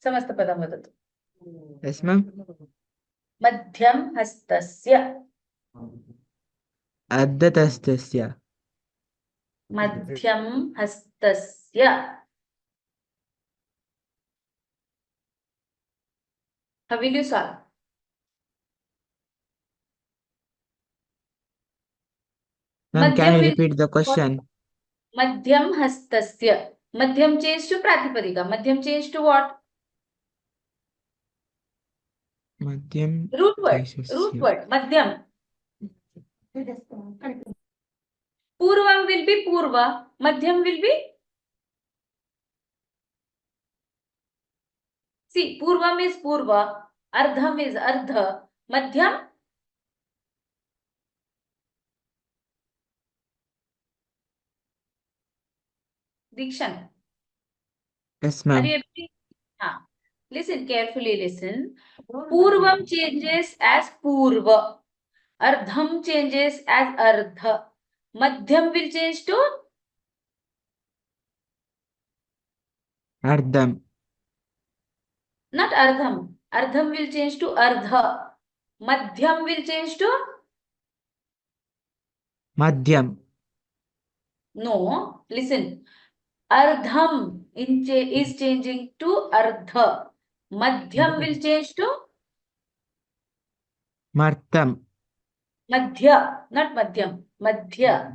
[SPEAKER 1] Samastapadam vadatu.
[SPEAKER 2] Yes, ma'am.
[SPEAKER 1] Madhyam Hastasya.
[SPEAKER 2] Ardhatastasya
[SPEAKER 1] Madhyam Hastasya. How will you solve?
[SPEAKER 2] Ma'am, can you
[SPEAKER 1] will
[SPEAKER 2] repeat the question?
[SPEAKER 1] Madhyam Hastasya. Madhyam change to Pratipadika. Madhyam change to what?
[SPEAKER 2] Madhyam
[SPEAKER 1] Root word.
[SPEAKER 2] Deshasya.
[SPEAKER 1] Root word. Madhyam. Purvam will be Purva. Madhyam will be. See, Purvam is Purva. Ardham is Ardha. Madhyam. Dikshan.
[SPEAKER 2] Yes,
[SPEAKER 1] Are
[SPEAKER 2] ma'am.
[SPEAKER 1] you agree? Listen carefully, listen. Purvam changes as Purva. Ardham changes as Ardha. Madhyam will change to
[SPEAKER 2] Ardham.
[SPEAKER 1] not Ardham. Ardham will change to Ardha. Madhyam will change to
[SPEAKER 2] Madhyam.
[SPEAKER 1] no. Listen. Ardham is changing to Ardha. Madhyam will change to
[SPEAKER 2] Martham.
[SPEAKER 1] Madhya, not Madhyam. Madhya.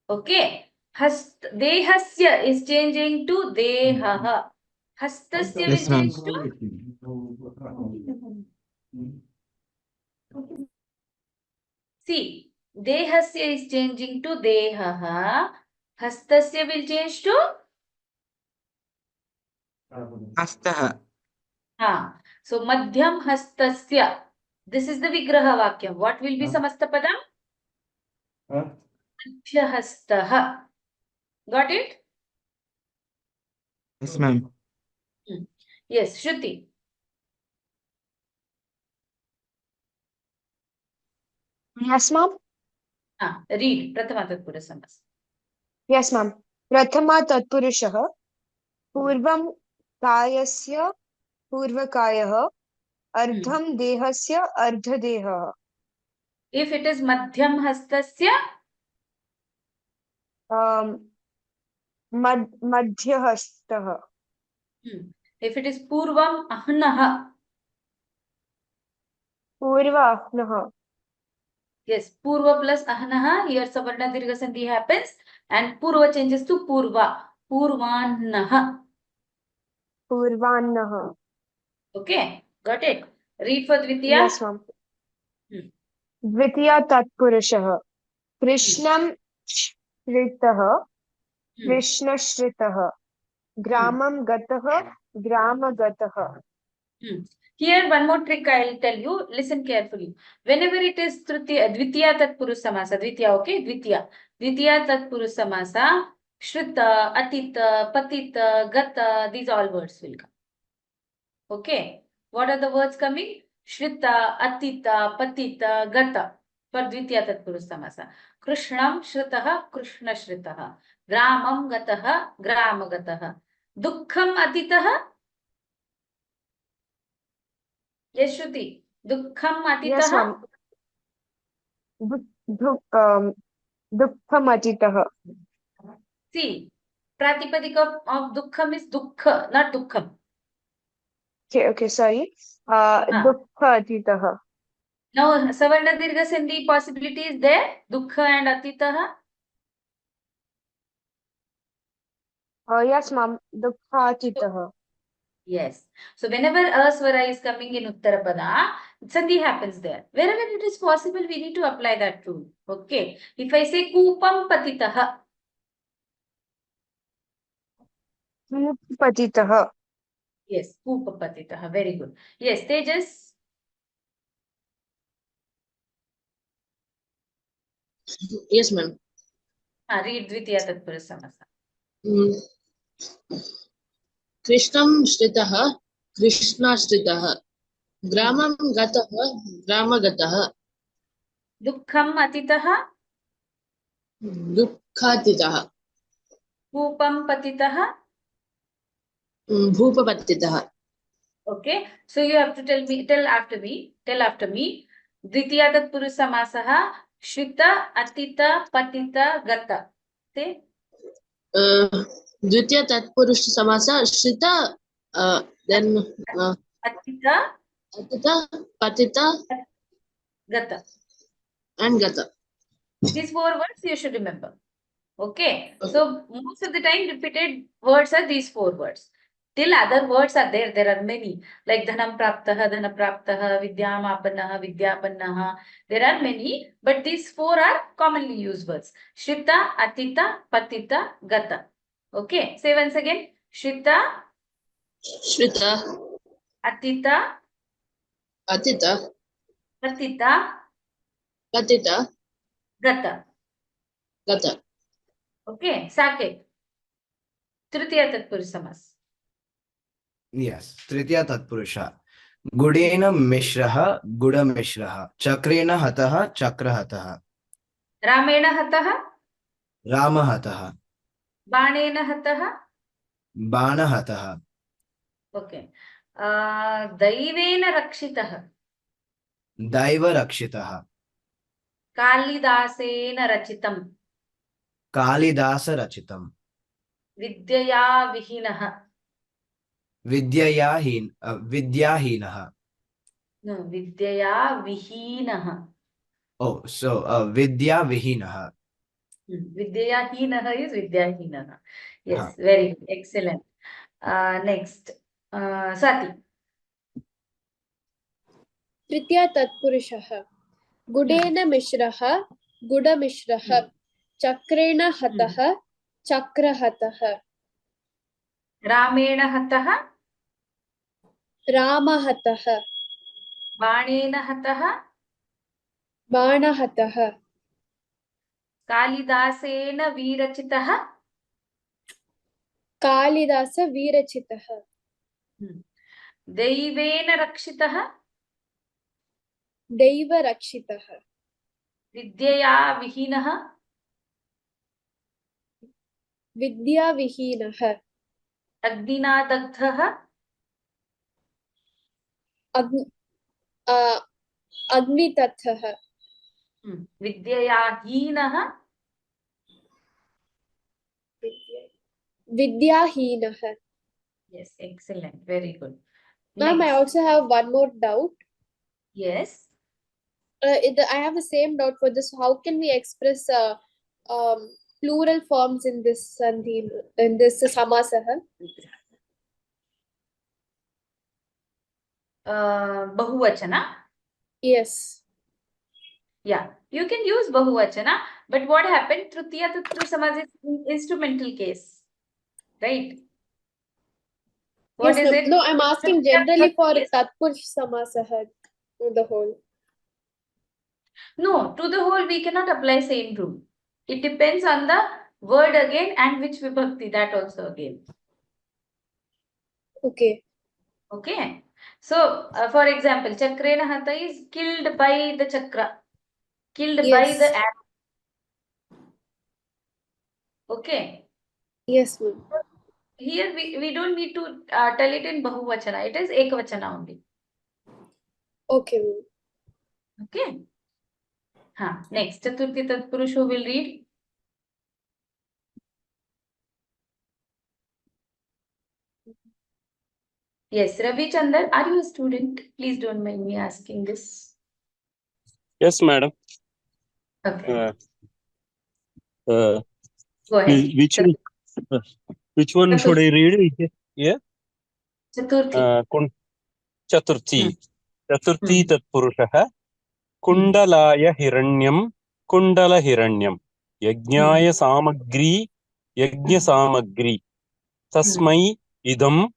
[SPEAKER 1] Okay. Dehasya is changing to Dehaha. Hastasya will
[SPEAKER 2] Yes, ma'am.
[SPEAKER 1] change to see. Dehasya is changing to Dehaha. Hastasya will change to
[SPEAKER 2] Hastaha.
[SPEAKER 1] So Madhyam Hastasya. This is the Vigraha Vakyam. What will be Samastapadam? Madhya Hastaha. Got it?
[SPEAKER 2] Yes, ma'am.
[SPEAKER 1] Yes, Shruti.
[SPEAKER 13] Yes, ma'am.
[SPEAKER 1] Read Prathama Tatpurush Samasa.
[SPEAKER 13] Yes, ma'am. Prathama Tatpurushah Purvam Kayasya पूर्वकायः अर्धं देहस्य अर्धदेहः
[SPEAKER 1] If it is madhyam hastasya,
[SPEAKER 13] मध्यहस्तः
[SPEAKER 1] if it is purvam ahnah,
[SPEAKER 13] पूर्वाह्नः
[SPEAKER 1] yes, purva plus ahnah, here savarna dirgha sandhi happens and purva changes to purva, purvanah.
[SPEAKER 13] पूर्वाह्नः.
[SPEAKER 1] Okay, got it. Read for Dvitiya.
[SPEAKER 13] Yes, ma'am. द्वितीया तत्पुरुषः कृष्णं श्रितः कृष्णश्रितः ग्रामं गतः ग्रामगतः.
[SPEAKER 1] Here one more trick I will tell you. Listen carefully. Whenever it is Dvitiya Tatpurush Samasa, Dvitiya, okay? Dvitiya Tatpurush Samasa, Shrita, Atita, Patita, Gata, these all words will come. Okay? What are the words coming? Shrita, Atita, Patita, Gata. For Dvitiya Tatpurush Samasa. Krishnam Shritaha, Krishna Shritaha. Gramam Gataha, Gramagataha. Dukkham Atitaha. Yes, Shruti. Dukkham
[SPEAKER 13] Yes,
[SPEAKER 1] atitaha.
[SPEAKER 13] ma'am. Dukkham atitaha.
[SPEAKER 1] See, Pratipadika of dukkham is dukkha, not dukkham.
[SPEAKER 13] Okay, sorry. Dukkha atitaha.
[SPEAKER 1] Now, Savarna Dirgha Sandhi possibility is there. Dukkha and atitaha.
[SPEAKER 13] Yes, ma'am. Dukkha atitaha.
[SPEAKER 1] Yes. So, whenever aswara is coming in Uttarapada, Sandhi happens there. Wherever it is possible, we need to apply that rule. Okay. If I say Kupam patitaha.
[SPEAKER 13] Patitaha.
[SPEAKER 1] Yes, Kupa patitaha. Very good. Yes, Tejas.
[SPEAKER 10] Yes, ma'am.
[SPEAKER 1] Read Dvitiya Tatpurush Samasa.
[SPEAKER 10] कृष्णं श्रितः कृष्णाश्रितः ग्रामं गतः ग्रामगतः
[SPEAKER 1] Dukkham atitaha.
[SPEAKER 10] दुःखातितः
[SPEAKER 1] Kupam patitaha.
[SPEAKER 10] भूपपतितः.
[SPEAKER 1] Okay, so you have to tell after me. Dvitiya Tatpurush Samasaha, Shrita, Atita, Patita, Gata. Say.
[SPEAKER 10] द्वितीय तत्पुरुष समासः श्रित then
[SPEAKER 1] Atita,
[SPEAKER 10] अतिता पतिता
[SPEAKER 1] Gata.
[SPEAKER 10] and gata.
[SPEAKER 1] These 4 words you should remember. Okay, so most of the time repeated words are these 4 words. Till other words are there. There are many like dhanam praptaha, dhana praptaha, vidyamapannaha, vidyapannaha. There are many, but these 4 are commonly used words. Shrita, Atita, Patita, Gata. Okay, say once again. Shrita,
[SPEAKER 10] Shrita,
[SPEAKER 1] Atita,
[SPEAKER 10] Atita,
[SPEAKER 1] Patita,
[SPEAKER 10] Patita,
[SPEAKER 1] Gata.
[SPEAKER 10] Gata.
[SPEAKER 1] Okay, Saket. Tritiya Tatpurush Samas.
[SPEAKER 14] Yes, Tritiya Tatpurusha. Gudena Mishraha, Guda Mishraha. Chakrena Hataha, Chakra Hataha.
[SPEAKER 1] Ramena Hataha.
[SPEAKER 14] Rama Hataha.
[SPEAKER 1] Banena Hataha.
[SPEAKER 14] Bana Hataha.
[SPEAKER 1] Okay. Daivena Rakshitaha.
[SPEAKER 14] Daiva Rakshitaha.
[SPEAKER 1] Kalidasena Rachitam.
[SPEAKER 14] Kalidasa Rachitam.
[SPEAKER 1] Vidyaya Vihinaha.
[SPEAKER 14] Vidyahinaha.
[SPEAKER 1] No, Vidyaya Vihinaha.
[SPEAKER 14] Oh, so Vidya Vihinaha.
[SPEAKER 1] Vidyaya Hinaha is Vidyahinaha. Yes, very good. Excellent. Next. Sati.
[SPEAKER 12] तृतीया तत्पुरुषः गुडेन मिश्रः गुडमिश्रः चक्रेण हतः चक्रहतः
[SPEAKER 1] Ramena Hataha.
[SPEAKER 12] रामहतः
[SPEAKER 1] Banena Hataha.
[SPEAKER 12] बाणहतः
[SPEAKER 1] Kalidasena Virachitaha.
[SPEAKER 12] Kalidas विरचितः
[SPEAKER 1] Daivena Rakshitaha.
[SPEAKER 12] दैव रक्षितः
[SPEAKER 1] Vidyaya Vihinaha.
[SPEAKER 12] विद्याविहीनः
[SPEAKER 1] Agnina Dagdhaha.
[SPEAKER 12] अग्नितथः
[SPEAKER 1] विद्यया हीनः
[SPEAKER 12] विद्याहीनः.
[SPEAKER 1] Yes, excellent, very good.
[SPEAKER 12] Ma'am, I
[SPEAKER 1] Next.
[SPEAKER 12] also have one more doubt.
[SPEAKER 1] Yes.
[SPEAKER 12] I have the same doubt for this. How can we express plural forms in this sandhi, in this samasah?
[SPEAKER 1] Bahuvachana.
[SPEAKER 12] Yes.
[SPEAKER 1] Yeah, you can use bahuvachana, but what happened? Tritiya Tatpurush Samasa is instrumental case, right? What
[SPEAKER 12] Yes,
[SPEAKER 1] is
[SPEAKER 12] no,
[SPEAKER 1] it?
[SPEAKER 12] no, I'm asking generally for Tatpurush Samasah, the whole.
[SPEAKER 1] No, to the whole we cannot apply same rule. It depends on the word again and which vibhakti, that also again.
[SPEAKER 12] Okay.
[SPEAKER 1] Okay. So, for example, Chakrena Hata is killed by the chakra, killed by
[SPEAKER 12] Yes.
[SPEAKER 1] the arrow. Okay.
[SPEAKER 12] Yes, ma'am.
[SPEAKER 1] Here we don't need to tell it in bahuvachana. It is ekavachana only.
[SPEAKER 12] Okay, ma'am.
[SPEAKER 1] Okay. Next, Chaturthi Tatpurush, who will read? Yes, Ravi Chandar, are you a student? Please don't mind me asking this.
[SPEAKER 15] Yes, madam.
[SPEAKER 1] Okay.
[SPEAKER 15] Go ahead. Which one should I read? Yeah.
[SPEAKER 1] Chaturthi.
[SPEAKER 15] Chaturthi. Chaturthi Tatpurushah. Kundalaya Hiranyam. Kundala Hiranyam. Yajnaya Samagri. Yajna Samagri. Tasmai Idam.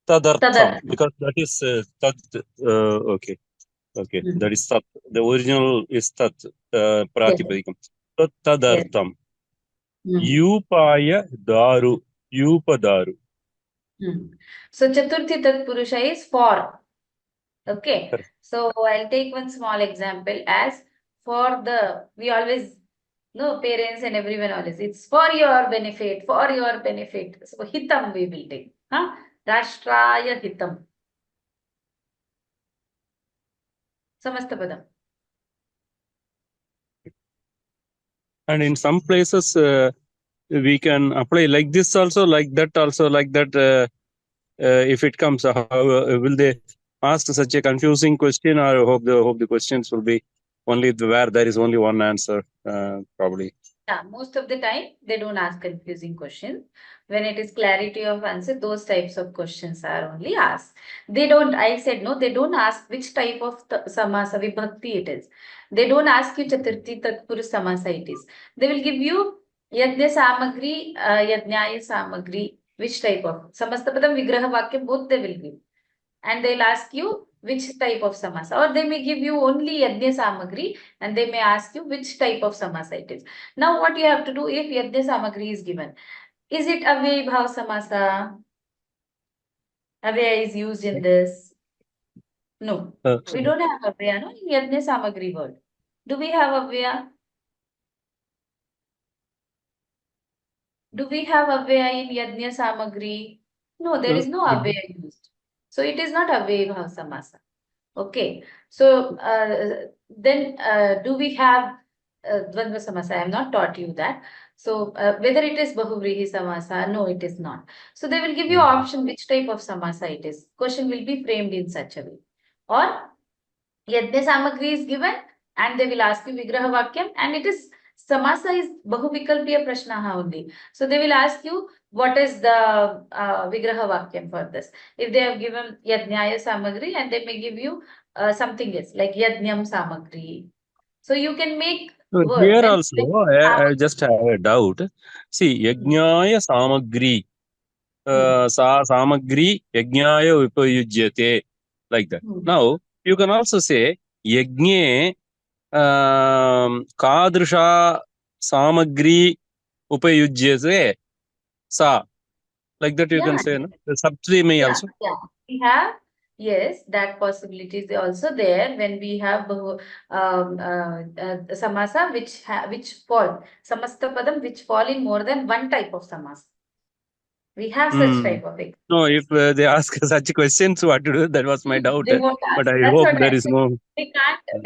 [SPEAKER 15] Tadartham. Because that is Tat. Okay. Okay. That is Tat. The original is Tat. Pratipadikam. Tadartham. Yupaya Daru. Yupadaru.
[SPEAKER 1] So Chaturthi Tatpurusha is for. Okay. So I'll take one small example as for the, we always know parents and everyone always, it's for your benefit, for your benefit. So hitam we will take. Rashtraya hitam. Samastapadam.
[SPEAKER 15] And in some places, we can apply like this also, like that also, like that. If it comes, will they ask such a confusing question, or hope the questions will be only where there is only one answer, probably.
[SPEAKER 1] Yeah, most of the time they don't ask confusing questions. When it is clarity of answer, those types of questions are only asked. They don't, I said no, they don't ask which type of samasa vibhakti it is. They don't ask you Chaturthi Tatpurush Samasa it is. They will give you Yajna Samagri, Yajnaya Samagri, which type of Samastapadam Vigraha Vakyam, both they will give. And they'll ask you which type of samasa, or they may give you only Yajna Samagri and they may ask you which type of samasa it is. Now what you have to do, if Yajna Samagri is given, is it Avyay Bhav Samasa? Avyay is used in this? No. We don't have Avyay, no, in Yajna Samagri word. Do we have Avyay? Do we have Avyay in Yajna Samagri? No, there is no Avyay used. So it is not Avyay Bhav Samasa. Okay, so then do we have Dvandva Samasa? I have not taught you that. So whether it is Bahuvrihi Samasa, no, it is not. So they will give you option which type of Samasa it is. Question will be framed in such a way. Or Yajna Samagri is given and they will ask you Vigraha Vakyam, and it is Samasa is Bahuvikalpiya Prashnaha only. So they will ask you what is the Vigraha Vakyam for this. If they have given Yajnaya Samagri, and they may give you something else like Yajnyam Samagri. So you can make words.
[SPEAKER 15] Here also, I just have a doubt. See, Yajnaya Samagri. Sa Samagri Yajnaya Upayujyate. Like that. Now, you can also say Yajne Kadrisha Samagri Upayujyate Sa. Like that you can say, no? The Saptri may also.
[SPEAKER 1] Yeah, we have, yes, that possibility is also there when we have samasa which fall, samastapadam which fall in more than one type of samasa. We have such type of examples.
[SPEAKER 15] No, if they ask such questions, what to do? That was my doubt.
[SPEAKER 1] They won't ask.
[SPEAKER 15] But I
[SPEAKER 1] That's
[SPEAKER 15] hope
[SPEAKER 1] what
[SPEAKER 15] there
[SPEAKER 1] I
[SPEAKER 15] is
[SPEAKER 1] said.
[SPEAKER 15] no.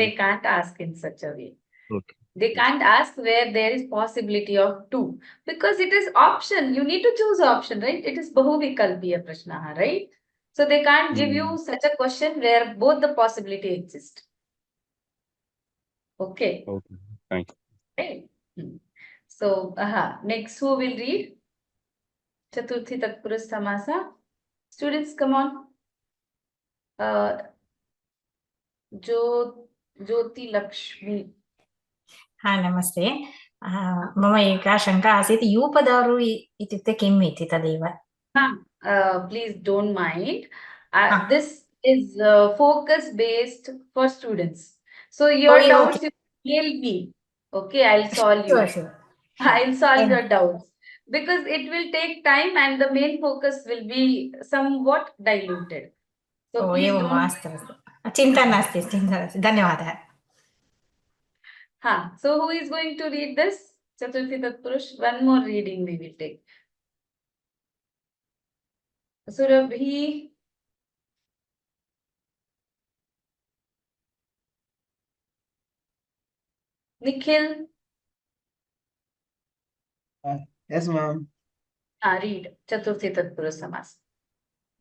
[SPEAKER 1] They can't ask in such a way.
[SPEAKER 15] Okay.
[SPEAKER 1] They can't ask where there is possibility of two, because it is option. You need to choose option, right? It is bahuvikalpiya prashnaha, right? So they can't give you such a question where both the possibility exist. Okay.
[SPEAKER 15] Okay. Thank you.
[SPEAKER 1] Right. So, next who will read? Chaturthi Tatpurus Samasa. Students, come on. Jyoti Lakshmi.
[SPEAKER 16] नमस्ते मम एका शङ्का आसीत् यूपदारु इत्युक्ते किम् इति तदेव
[SPEAKER 1] Please don't mind. This is focus based for students. So your doubts you mail me. Okay, I'll solve you.
[SPEAKER 16] Sure.
[SPEAKER 1] I'll solve your doubts, because it will take time and the main focus will be somewhat diluted. So please
[SPEAKER 16] एवं वा अस्तु अस्तु चिन्ता नास्ति धन्यवादः
[SPEAKER 1] So who is going to read this? Chaturthi Tatpurush. One more reading we will take. Surabhi. Nikhil.
[SPEAKER 7] Yes, ma'am.
[SPEAKER 1] Read Chaturthi Tatpurush Samas.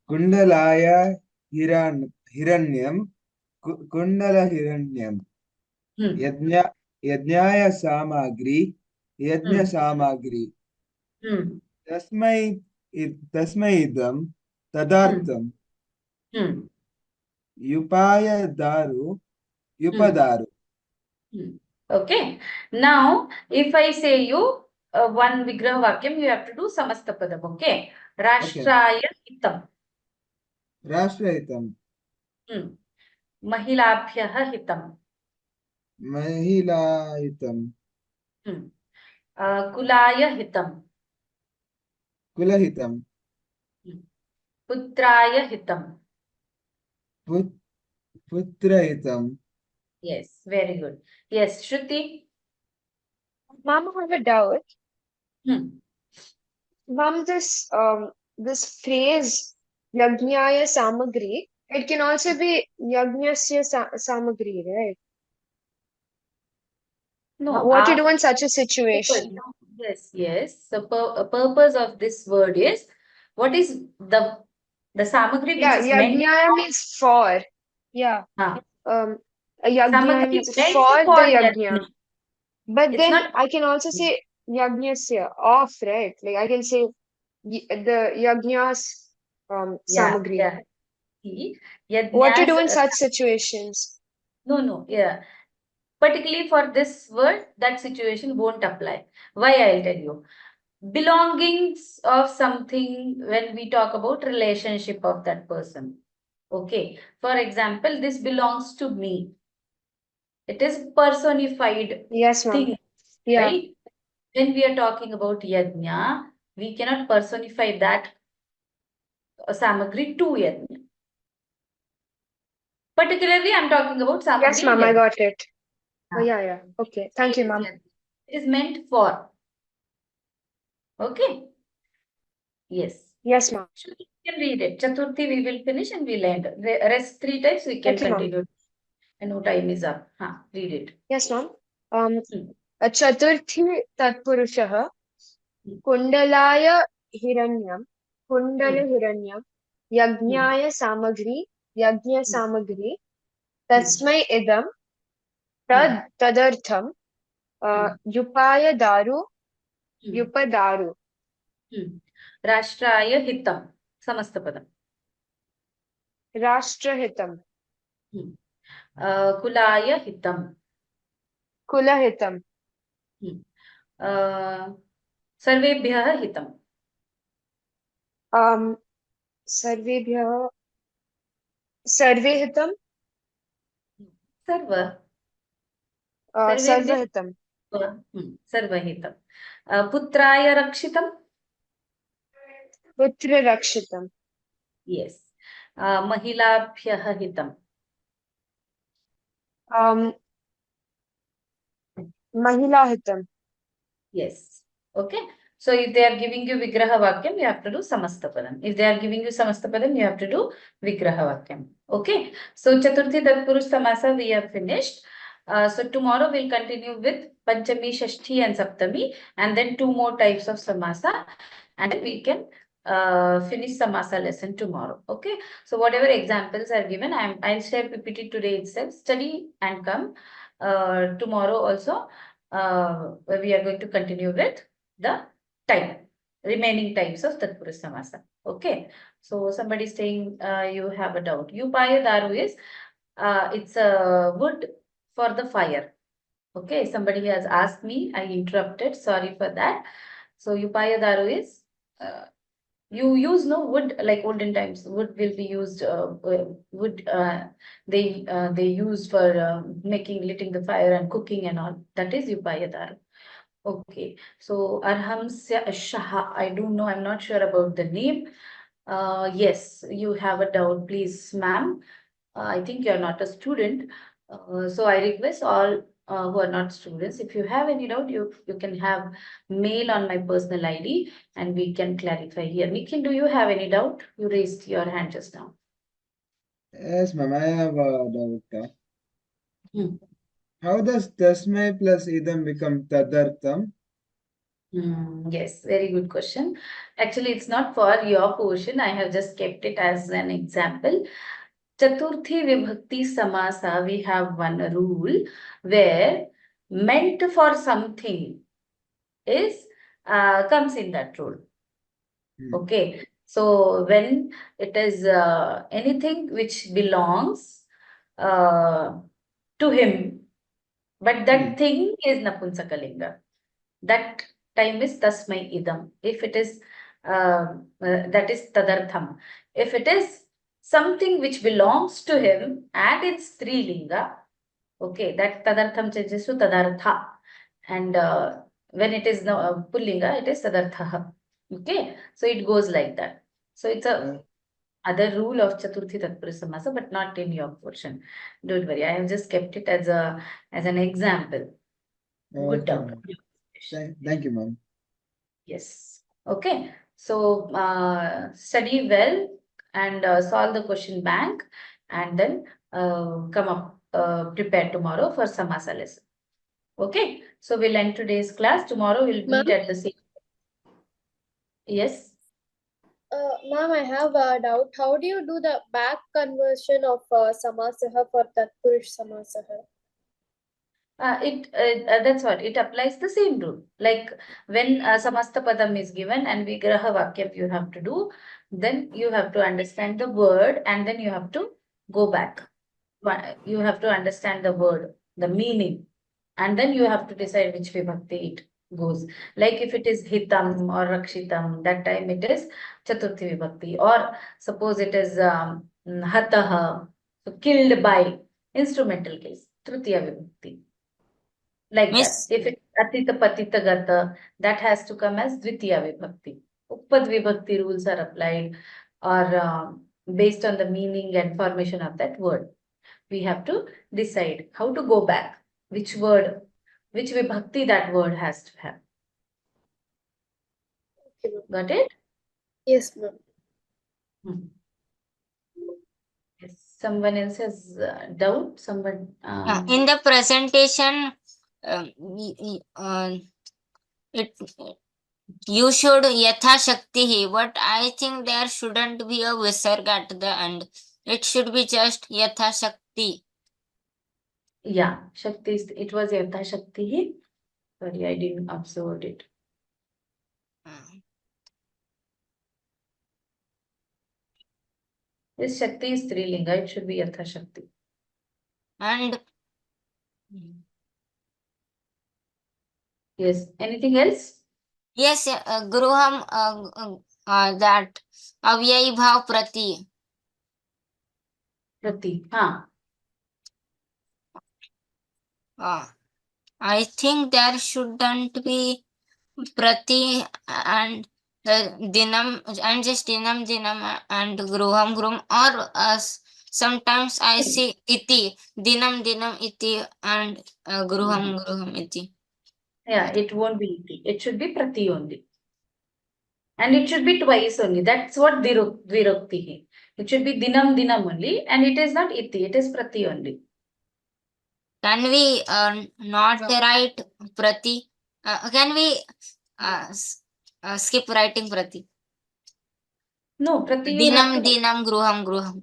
[SPEAKER 7] Kundalaya hiranyam. Kundala hiranyam. Yajnaya samagri. Yajna samagri. Tasmai idam tadartham. Yupaya daru. Yupadaru.
[SPEAKER 1] Okay. Now, if I say you one Vigraha Vakyam, you have to do Samasta Padam. Okay. Rashtraya Hitam.
[SPEAKER 7] Rashtraya Hitam.
[SPEAKER 1] Mahilabhyaha Hitam.
[SPEAKER 7] Mahila Hitam.
[SPEAKER 1] Kulaya Hitam.
[SPEAKER 7] Kula Hitam.
[SPEAKER 1] Putraya Hitam.
[SPEAKER 7] Putra Hitam.
[SPEAKER 1] Yes, very good. Yes, Shruti.
[SPEAKER 13] Mom, I have a doubt. Mom, this phrase Yajnaya Samagri, it can also be Yajnasya Samagri, right?
[SPEAKER 1] No.
[SPEAKER 13] What to do in such a situation?
[SPEAKER 1] Yes. The purpose of this word is, what is the samagri which is meant?
[SPEAKER 13] Yajnaya means for. Yeah. A Yajnaya means for the Yajna. But it's then I can also say Yajnasya off, right? Like I can say the Yajna's Samagri. What to do in such situations?
[SPEAKER 1] No. Yeah. Particularly for this word, that situation won't apply. Why? I'll tell you. Belongings of something, when we talk about relationship of that person. Okay. For example, this belongs to me. It is personified thing.
[SPEAKER 13] Yeah.
[SPEAKER 1] Right? When we are talking about yajna, we cannot personify that samagri to yajna. Particularly, I'm talking about samagri.
[SPEAKER 13] Yes, ma'am, I got it. Oh, yeah. Okay. Thank you, ma'am.
[SPEAKER 1] It is meant for. Okay. Yes.
[SPEAKER 13] Yes, ma'am.
[SPEAKER 1] You can read it. Chaturthi we will finish and we'll end. Rest 3 times we can continue. And no time is up. Read it.
[SPEAKER 13] Yes, ma'am. Chaturthi Tatpurushaha Kundalaya Hiranyam Kundala Hiranyam Yajnaya Samagri Yajna Samagri Tasmai Idam Tadartham Yupaya Daru Yupadaru
[SPEAKER 1] Rashtraya Hitam. Samastapadam.
[SPEAKER 13] Rashtra Hitam.
[SPEAKER 1] Kulaya Hitam.
[SPEAKER 13] Kula Hitam.
[SPEAKER 1] Sarvebhyaha Hitam.
[SPEAKER 13] Sarvebhyaha Sarve Hitam.
[SPEAKER 1] Sarva.
[SPEAKER 13] Sarva Hitam.
[SPEAKER 1] Sarva Hitam. Putraya Rakshitam.
[SPEAKER 13] Putra Rakshitam.
[SPEAKER 1] Yes. Mahilabhyaha Hitam.
[SPEAKER 13] Mahila Hitam.
[SPEAKER 1] Yes. Okay. So if they are giving you Vigraha Vakyam, you have to do Samastapadam. If they are giving you Samastapadam, you have to do Vigraha Vakyam. Okay. So Chaturthi Tatpurush Samasa we have finished. So tomorrow we'll continue with Panchami, Shashti and Saptami, and then 2 more types of Samasa, and then we can finish Samasa lesson tomorrow. Okay. So whatever examples are given, I'll share PPT today itself. Study and come. Tomorrow also we are going to continue with the remaining types of Tatpurush Samasa. Okay. So somebody is saying you have a doubt. Upaya Daru is it's a wood for the fire. Okay. Somebody has asked me. I interrupted. Sorry for that. So Upaya Daru is you use no wood like olden times. Wood will be used. Wood they use for lighting the fire and cooking and all. That is Upaya Daru. Okay, so Arhamsya Shaha, I don't know, I'm not sure about the name. Yes, you have a doubt, please, ma'am. I think you're not a student. So I request all who are not students, if you have any doubt, you can have mail on my personal ID and we can clarify here. Nikhil, do you have any doubt? You raised your hand just now.
[SPEAKER 7] Yes, ma'am, I have a doubt. How does Tasmai plus Idam become Tadartham?
[SPEAKER 1] Yes, very good question. Actually, it's not for your portion. I have just kept it as an example. Chaturthi Vibhakti Samasa, we have one rule where meant for something is comes in that rule. Okay. So when it is anything which belongs to him, but that thing is Napunsakalinga. That time is Tasmai Idam. If it is that is Tadartham. If it is something which belongs to him and it's Strilinga, okay, that Tadartham changes to Tadartha. And when it is Pullinga, it is Tadartha. Okay, so it goes like that. So it's a other rule of Chaturthi Tatpurush Samasa, but not in your portion. Don't worry, I have just kept it as an example. Good doubt.
[SPEAKER 7] Thank you, ma'am.
[SPEAKER 1] Yes. Okay. So study well and solve the question bank, and then come up prepare tomorrow for Samasa lesson. Okay. So we'll end today's class. Tomorrow we'll meet at the same. Yes.
[SPEAKER 12] Ma'am, I have a doubt. How do you do the back conversion of Samasaha for Tatpurush Samasaha?
[SPEAKER 1] That's what it applies the same rule. Like when Samasta Padam is given and Vigraha Vakyam you have to do, then you have to understand the word and then you have to go back. You have to understand the word, the meaning, and then you have to decide which vibhakti it goes. Like if it is Hitam or Rakshitam, that time it is Chaturthi Vibhakti. Or suppose it is Hataha, so killed by, instrumental case, Tritiya Vibhakti. Like
[SPEAKER 4] Miss,
[SPEAKER 1] that. If it's Atita Patita Gata, that has to come as Dvitiya Vibhakti. Uppad Vibhakti rules are applied or based on the meaning and formation of that word. We have to decide how to go back, which word, which Vibhakti that word has to have.
[SPEAKER 12] Okay,
[SPEAKER 1] Got it?
[SPEAKER 12] yes, ma'am.
[SPEAKER 1] Yes. Someone else has doubt? Someone?
[SPEAKER 4] in the presentation, you should Yatha Shakti, but I think there shouldn't be a visarga at the end. It should be just Yatha Shakti.
[SPEAKER 1] Yeah, Shakti, it was Yatha Shakti. Sorry, I didn't observe it. This Shakti is Strilinga, it should be Yatha Shakti.
[SPEAKER 4] And
[SPEAKER 1] yes, anything else?
[SPEAKER 4] yes, Gruham, that Avyai Bhav Prati.
[SPEAKER 1] Prati,
[SPEAKER 4] I think there shouldn't be Prati and Dinam and just Dinam and Gruham or sometimes I see Iti, Dinam Iti and Gruham Iti.
[SPEAKER 1] Yeah, it won't be Iti. It should be Prati only. And it should be twice only. That's what Dvirukti. It should be dinam dinam only, and it is not iti, it is prati only.
[SPEAKER 4] Can we not write prati? Can we skip writing prati?
[SPEAKER 1] No, prati you have
[SPEAKER 4] Dinam
[SPEAKER 1] to.
[SPEAKER 4] dinam gruham gruham.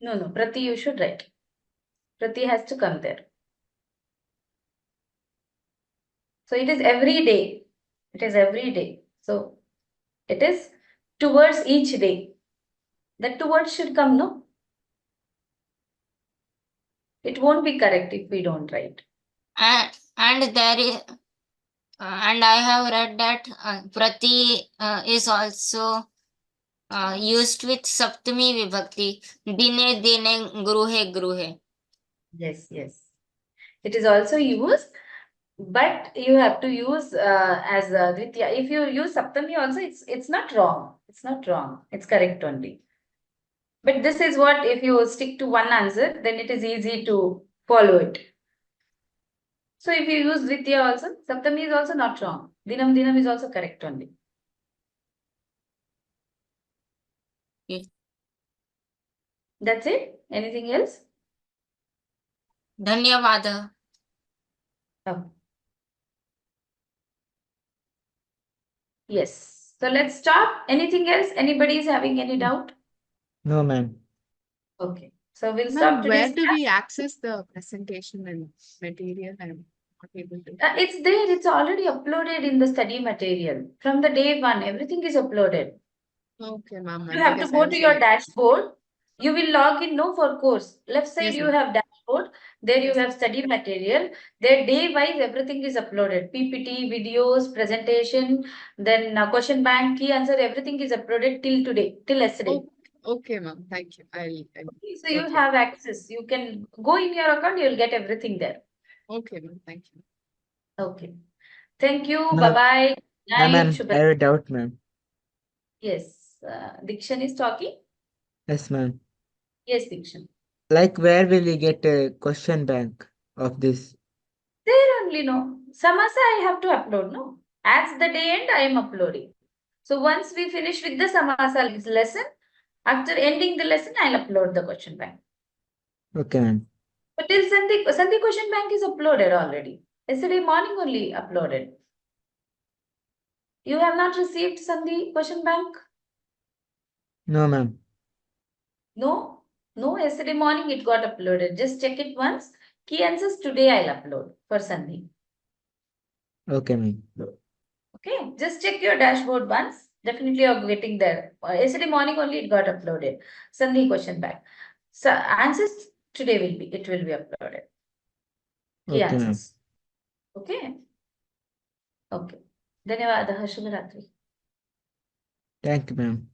[SPEAKER 1] No, prati you should write. Prati has to come there. So it is every day. It is every day. So it is towards each day. The towards should come, no? It won't be correct if we don't write.
[SPEAKER 4] And there is, and I have read that prati is also used with saptami vibhakti. Dine dine gruhe gruhe.
[SPEAKER 1] Yes. It is also used, but you have to use as Dvitiya. If you use Saptami also, it's not wrong. It's not wrong. It's correct only. But this is what, if you stick to one answer, then it is easy to follow it. So if you use Dvitiya also, Saptami is also not wrong. Dinam dinam is also correct only.
[SPEAKER 4] Okay.
[SPEAKER 1] That's it. Anything else?
[SPEAKER 4] Dhanyavada.
[SPEAKER 1] Oh. Yes. So let's stop. Anything else? Anybody is having any doubt?
[SPEAKER 2] No, ma'am.
[SPEAKER 1] Okay. So we'll
[SPEAKER 11] Ma'am,
[SPEAKER 1] stop
[SPEAKER 11] where
[SPEAKER 1] today's
[SPEAKER 11] do
[SPEAKER 1] class.
[SPEAKER 11] we access the presentation and material? I'm not able to.
[SPEAKER 1] It's there. It's already uploaded in the study material. From the day one, everything is uploaded.
[SPEAKER 11] Okay, ma'am.
[SPEAKER 1] You have to go to your dashboard. You will log in, no, for course. Left side
[SPEAKER 11] Yes,
[SPEAKER 1] you
[SPEAKER 11] ma'am.
[SPEAKER 1] have dashboard. There you have study material. There day wise everything is uploaded. PPT, videos, presentation, then question bank, key answer, everything is uploaded till today, till yesterday.
[SPEAKER 11] Okay, ma'am. Thank you.
[SPEAKER 1] So you have access. You can go in your account. You will get everything there.
[SPEAKER 11] Okay, ma'am. Thank you.
[SPEAKER 1] Okay. Thank you.
[SPEAKER 2] Ma'am.
[SPEAKER 1] Bye bye.
[SPEAKER 2] Ma'am,
[SPEAKER 1] Night.
[SPEAKER 2] I have a doubt, ma'am.
[SPEAKER 1] Yes. Dikshan is talking.
[SPEAKER 2] Yes, ma'am.
[SPEAKER 1] Yes, Dikshan.
[SPEAKER 2] Like, where will we get a question bank of this?
[SPEAKER 1] There only, no. Samasa I have to upload, no. As the day end, I am uploading. So once we finish with the Samasa lesson, after ending the lesson, I'll upload the question bank.
[SPEAKER 2] Okay, ma'am.
[SPEAKER 1] But till Sandhi question bank is uploaded already. Yesterday morning only uploaded. You have not received Sandhi question bank?
[SPEAKER 2] No, ma'am.
[SPEAKER 1] No, yesterday morning it got uploaded. Just check it once. Key answers today I'll upload for Sandhi.
[SPEAKER 2] Okay, ma'am.
[SPEAKER 1] Okay, just check your dashboard once. Definitely you're getting there. Yesterday morning only it got uploaded. Sandhi question back. So answers today it will be uploaded. Key
[SPEAKER 2] Okay, ma'am.
[SPEAKER 1] answers. Okay. Okay. Dhanyavadaha. Shubharatri.
[SPEAKER 2] Thank you, ma'am.